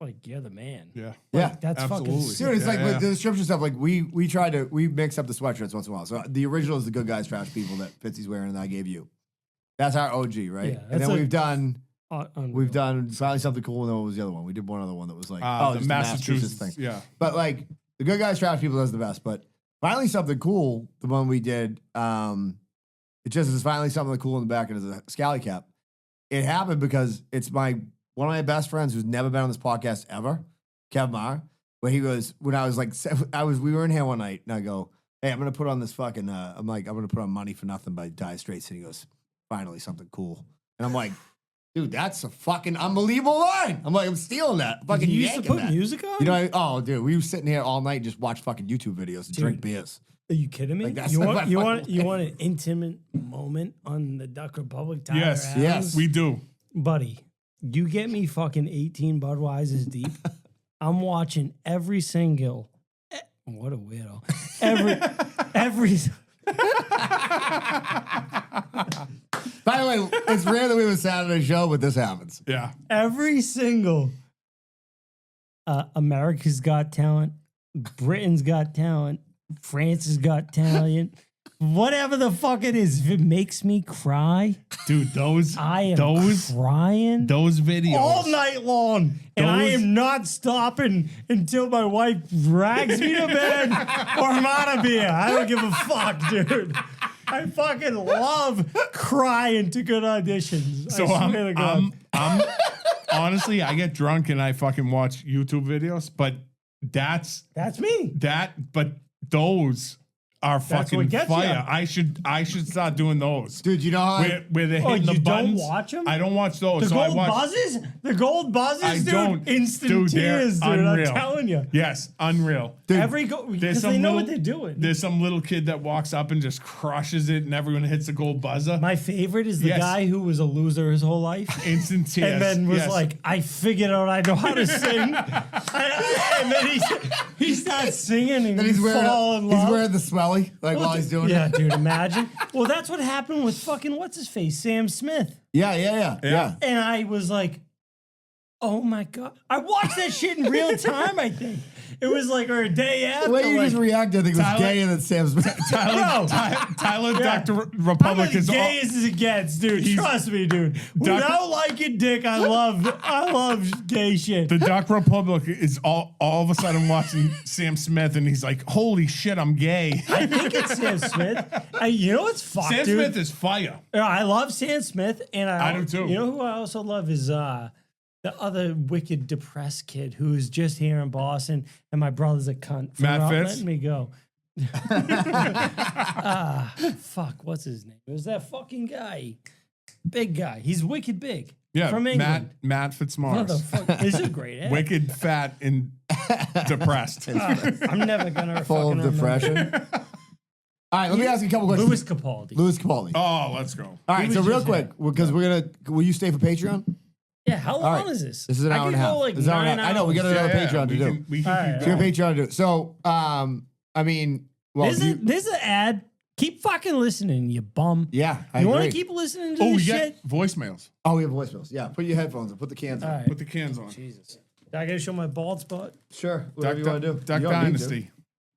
like you're the man. Yeah. Yeah. That's fucking Absolutely. sick. Dude, it's Yeah, like yeah. with the description stuff, like we mix up the sweatshirts once in a while. So the original is the Good Guys Trash People that Fitzy's wearing and I gave you. That's our OG, right? Yeah, and that's then unreal. we've done Finally Something Cool, and then what was the other one? We did one other one that was like, The just Massachusetts thing. Yeah. But like the Good Guys Trash People does the best. But Finally Something Cool, the one we did, it just is Finally Something Cool in the back and it's a scally cap. It happened because it's one of my best friends who's never been on this podcast ever. Kev Marr, where he goes, when I was like, we were in here one night, and I go, hey, I'm gonna put on this fucking, I'm gonna put on Money for Nothing by Dire Straits, and he goes, finally something cool, and I'm like, dude, that's a fucking unbelievable line. I'm like, I'm stealing that, fucking You used to yanking put that. music on? You know, oh, dude, we were sitting here all night and just watch fucking YouTube videos and drink beers. Are you kidding me? Like, that's you like want my you fucking want you want an intimate moment on the Duck Republic? Tyler Yes, Adams? yes. we do. Buddy, you get me fucking 18 Budweisers deep. I'm watching every single. What a weirdo. Every. By the way, it's rare that we have a Saturday show, but this happens. Yeah. Every single America's Got Talent, Britain's Got Talent, France has got talent, whatever the fuck it is. If it makes me cry, Dude, those I am those crying those videos all night long, and I Those- am not stopping until my wife drags me to bed or I'm out of here. I don't give a fuck, dude. I fucking love crying to good auditions. So I swear to God. I'm honestly, I get drunk and I fucking watch YouTube videos, but that's me. but those are fucking what gets fire. ya. I should start doing those. Dude, you know how Where they're Oh, hitting the you don't buttons. watch 'em? I don't watch those. The so I gold watch, buzzes? The gold buzzes, I dude. don't. Instant Dude, they're tears, dude. unreal. I'm telling you. Yes, unreal. Because they know what they're doing. There's some little kid that walks up and just crushes it, and everyone hits the gold buzzer. My favorite is the Yes. guy who was a loser his whole life. Instant tears. And then was Yes. like, I figured out I know how to sing. And then he starts singing and that he's fall in love. he's wearing the swelly like while he's doing yeah, it. dude, imagine. Well, that's what happened with fucking what's his face, Sam Smith. Yeah. And I was like, oh my God. I watched that shit in real time, I think. It was like, or a day after. The way you like, just reacted, I think was Tyler- gayer than Sam Smith. Tyler, Bro. Tyler Yeah. Dr. I'm Republic as is gay as it gets, dude. Trust me, dude. Without liking dick, I love gay shit. the Duck Republic is all of a sudden watching Sam Smith, and he's like, "Holy shit, I'm gay." I think it's Sam Smith. You know what's fucked, Sam dude? Smith is fire. I love Sam Smith, and I do too. You know who I also love is the other wicked depressed kid who's just here in Boston, and my brother's a cunt for Matt not Fitz? letting me go. Fuck, what's his name? It was that fucking guy, big guy. He's wicked big. Yeah, from England. Matt Fitzmaurice. Motherfucker, is it great? Eh? Wicked, fat, and depressed. I'm never gonna Full fucking of depression. All right, let me ask you a couple questions. Louis Capaldi. Louis Capaldi. Oh, let's go. All right, was so real just quick, because we're gonna. Will you stay for Patreon? Yeah, how long right. is this? This is an I hour could and a half. go like This is an hour and a 9 half. I know, we got hours. another Patreon to we do. Can, we can All right. keep So your going. Patreon to do. So, I mean, well, There's an ad. Keep fucking listening, you bum. yeah, I You want to agree. keep listening to Oh, we this get shit? voicemails. Oh, we have voicemails. Yeah, put your headphones on. Put the cans on. All right. Put the cans on. Jesus. I gotta show my bald spot. Sure, whatever Duck, you want to do. Duck You don't need to. Dynasty.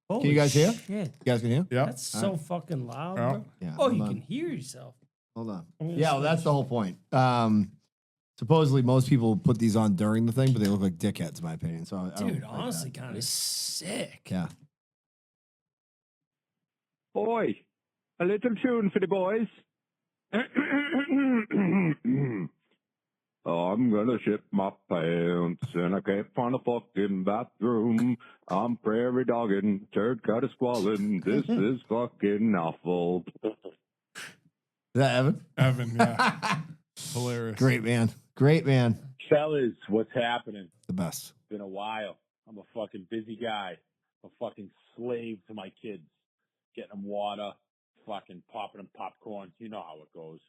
Holy you guys hear? Shit. You guys can hear? Yeah. That's so fucking loud, Yeah. bro. Yeah, Oh, hold you on. can hear yourself. Hold on. I'm gonna Yeah, well, that's the whole point. Supposedly, most people put these on during the thing, but they look like dickheads, in my opinion. So, I don't Dude, like honestly, that. kind of sick. Yeah. Boy, a little tune for the boys. I'm gonna shit my pants and I can't find a fucking bathroom. I'm prairie dogging, turd cut a squalling. This is fucking awful. Is that Evan? Evan, yeah. Hilarious. Great man. Great man. Fellas, what's happening? The best. Been a while. I'm a fucking busy guy. I'm a fucking slave to my kids. Getting them water, fucking popping them popcorn. You know how it goes.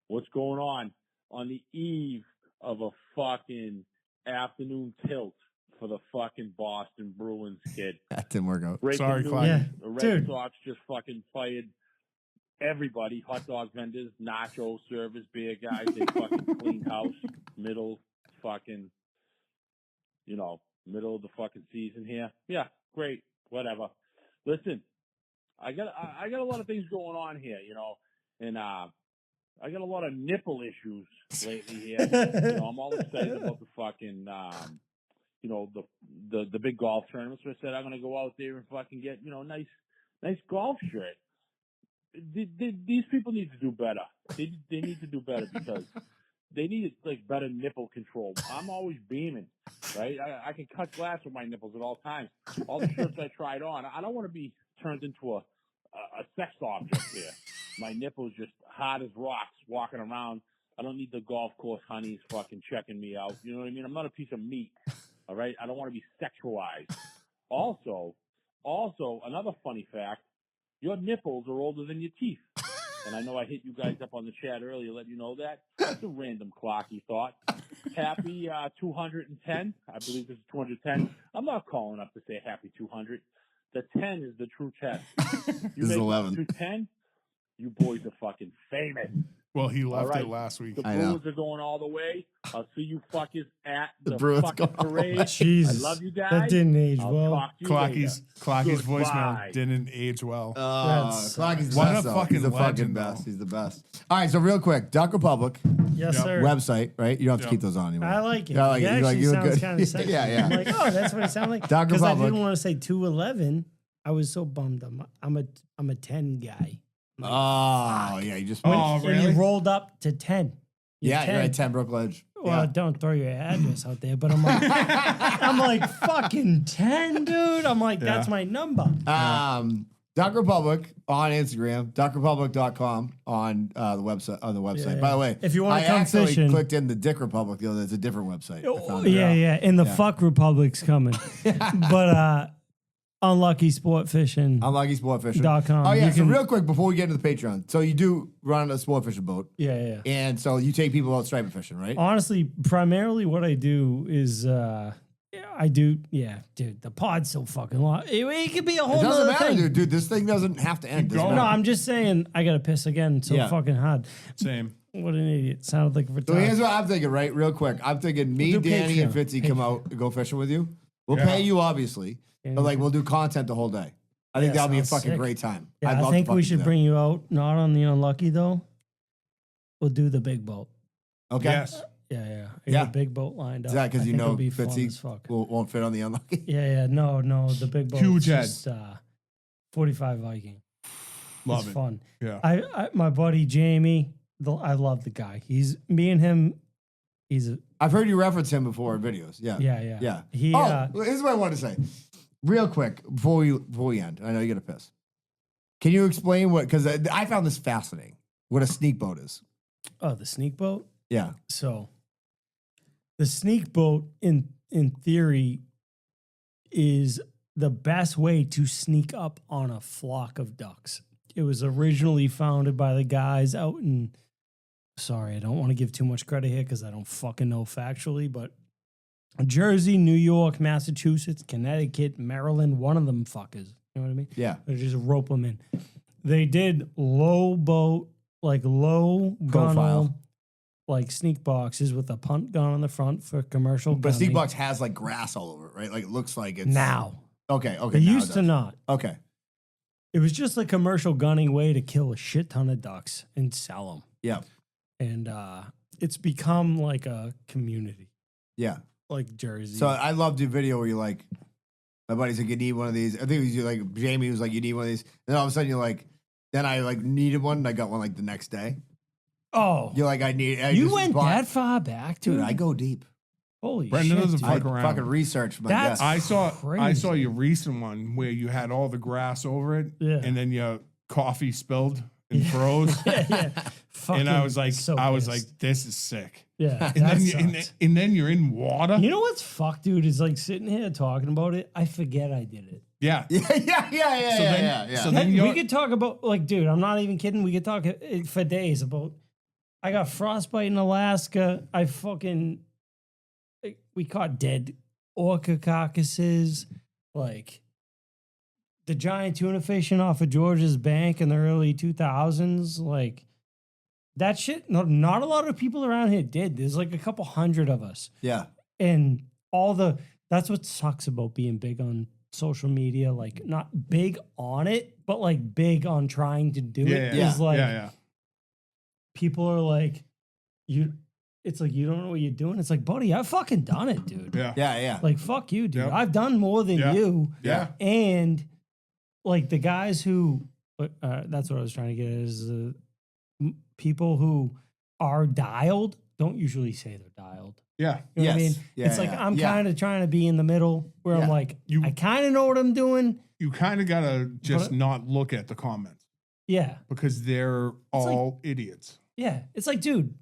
What's going on? On the eve of a fucking afternoon tilt for the fucking Boston Bruins, kid. That didn't work out. Breaking Sorry, news, Clyde. Yeah, the Red dude. Sox just fucking fired everybody, hot dog vendors, nacho servers, beer guys. They fucking cleaned house, middle fucking, middle of the fucking season here. Yeah, great, whatever. Listen, I got a lot of things going on here, and I got a lot of nipple issues lately here. I'm all excited about the fucking, the big golf tournament. So I said I'm gonna go out there and fucking get, nice golf shirt. These people need to do better. They need to do better because they need like better nipple control. I'm always beaming, right? I can cut glass with my nipples at all times. All the shirts I tried on, I don't want to be turned into a sex object here. My nipples just hard as rocks walking around. I don't need the golf course honeys fucking checking me out. You know what I mean? I'm not a piece of meat. All right? I don't want to be sexualized. Also, another funny fact, your nipples are older than your teeth. And I know I hit you guys up on the chat earlier, let you know that. It's a random clocky thought. Happy 210. I believe this is 210. I'm not calling up to say happy 200. The 10 is the true test. You This is make it 11. to 10, you boys are fucking famous. Well, he left right. it last week. The I know. Brewers are going all the way. I'll see you fuckers at the Brewers fucking going all the parade. way. Jesus. I love you guys. That didn't age I'll well. talk to you later. Clocky's Goodbye. voicemail didn't age well. Clocky's the What best, a though. fucking He's the fucking legend, best. though. He's the best. All right, so real quick, Duck Republic Yes, Yep. sir. website, right? You don't have to Yep. keep those on anymore. I like it. Yeah, I like It it. You actually like- you look sounds good. kind of sexy. Yeah, yeah. I'm like, oh, that's what it sounds like. Dog Because I Republic. didn't want to say 211. I was so bummed. I'm a 10 guy. Oh, yeah, you just When, Oh, when really? you rolled up to 10. yeah, you're at 10 Brook Ledge. Well, don't throw your address out there, but I'm like fucking 10, dude. I'm like, that's my number. Duck Republic on Instagram, duckrepublic.com on the website. Yeah. By the way, If you wanna I come accidentally fishing- clicked in the Dick Republic the other day. It's a different website. I found it. Yeah. And the fuck Republic's coming. But Unlucky Sport Fishing. Unlucky Sport Fishing. .com. Oh, yeah. You So, can- real quick before we get into the Patreon. So, you do run a sport fishing boat. Yeah. And so, you take people out striping fishing, right? Honestly, primarily what I do is dude, the pod's so fucking long. It could be a whole It doesn't nother matter, thing. dude. This thing doesn't have to end. Keep Doesn't going. No, matter. I'm just saying I gotta piss again so Yeah. fucking hard. Same. What an idiot. Sounded like a So retard. here's what I'm thinking, right? Real quick. I'm thinking me, We'll do Danny, and Patreon. Fitzy come out and go fishing with you. We'll Yeah. pay you, obviously. But like we'll do content the whole day. I think Yeah, that'll be a sounds fucking sick. great time. Yeah, I'd I love think to we fucking should do bring you out, not on the Unlucky though. We'll do the big boat. that. Okay. Yes. Yeah. I got Yeah. a big boat lined up. Is that because I you think it'll know be fun Fitzy as fuck. won't fit on the unlucky? Yeah. No, the big boat. Huge head. Just, 45 Viking. Love It's it. fun. Yeah. I my buddy Jamie, I love the guy. He's me and him. He's a I've heard you reference him before in videos. Yeah. yeah. Yeah. He Here's what I want to say. Real quick before we end. I know you got to piss. Can you explain what? Because I found this fascinating. What a sneak boat is. the sneak boat. Yeah. So the sneak boat in theory is the best way to sneak up on a flock of ducks. It was originally founded by the guys out in sorry, I don't want to give too much credit here because I don't fucking know factually, but Jersey, New York, Massachusetts, Connecticut, Maryland, one of them fuckers. You know what I mean? Yeah. They just rope them in. They did low boat, like low Profile. gunnel, like sneak boxes with a punt gun on the front for commercial But sneak gunning. box has like grass all over it, right? Like it looks like it's Now. Okay. They now it used to does. not. Okay. It was just a commercial gunning way to kill a shit ton of ducks and sell them. Yeah. And it's become like a community, Yeah. like Jersey. So I love the video where you're like, my buddy's like, you need one of these. I think it was you, like Jamie was like, you need one of these. And all of a sudden you're like, then I like needed one and I got one like the next day. oh, You're like, I you just went bought- that far back, dude? Dude, I go deep. Holy Brendan shit, doesn't dude. I fuck around. fucking research my That's- guests. I Crazy. saw your recent one where you had all the grass over it, Yeah. and then your coffee spilled and froze. yeah. And I Fucking was like, so I was pissed. like, this is sick. yeah, And that then, and then you're in water. you know what's fucked, dude? Is like sitting here talking about it. I forget I did it. Yeah. yeah. So then- so then We you're- could talk about like, dude. I'm not even kidding. We could talk for days about. I got frostbite in Alaska. I fucking. We caught dead orca carcasses, like the giant tuna fishing off of George's Bank in the early 2000s. Like that shit. Not a lot of people around here did. There's like a couple hundred of us. Yeah. And that's what sucks about being big on social media, like not big on it, but like big on trying to do it. Yeah. Is like Yeah. people are like, it's like you don't know what you're doing. It's like, buddy, I've fucking done it, dude. Yeah. Yeah. Like, fuck you, dude. Yep. I've done more than Yeah. you. Yeah. And like the guys who that's what I was trying to get at, is people who are dialed don't usually say they're dialed. Yeah. You know what I Yes. mean? Yeah, It's like yeah, I'm yeah. kind of trying to be in the middle where Yeah. I'm like, You- I kind of know what I'm doing. You kind of got to just But- not look at the comments Yeah. because they're like- all idiots. Yeah. It's like, dude,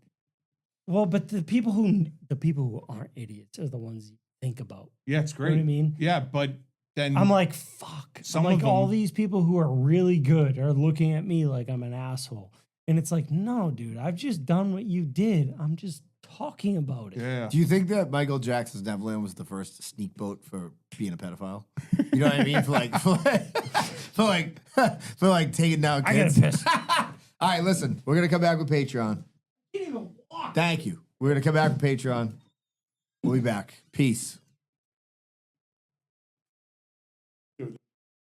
well, but the people who aren't idiots are the ones you think about. Yeah, it's You great. know what I mean? Yeah, but then I'm like, fuck. Some I'm of like, all them- these people who are really good are looking at me like I'm an asshole. And it's like, no, dude, I've just done what you did. I'm just talking about it. yeah. Do you think that Michael Jackson's Neverland was the first sneak boat for being a pedophile? You know what I mean? For like taking down I kids. gotta piss. All right, listen, we're gonna come back with Patreon. Thank you. We're gonna come back with Patreon. We'll be back. Peace.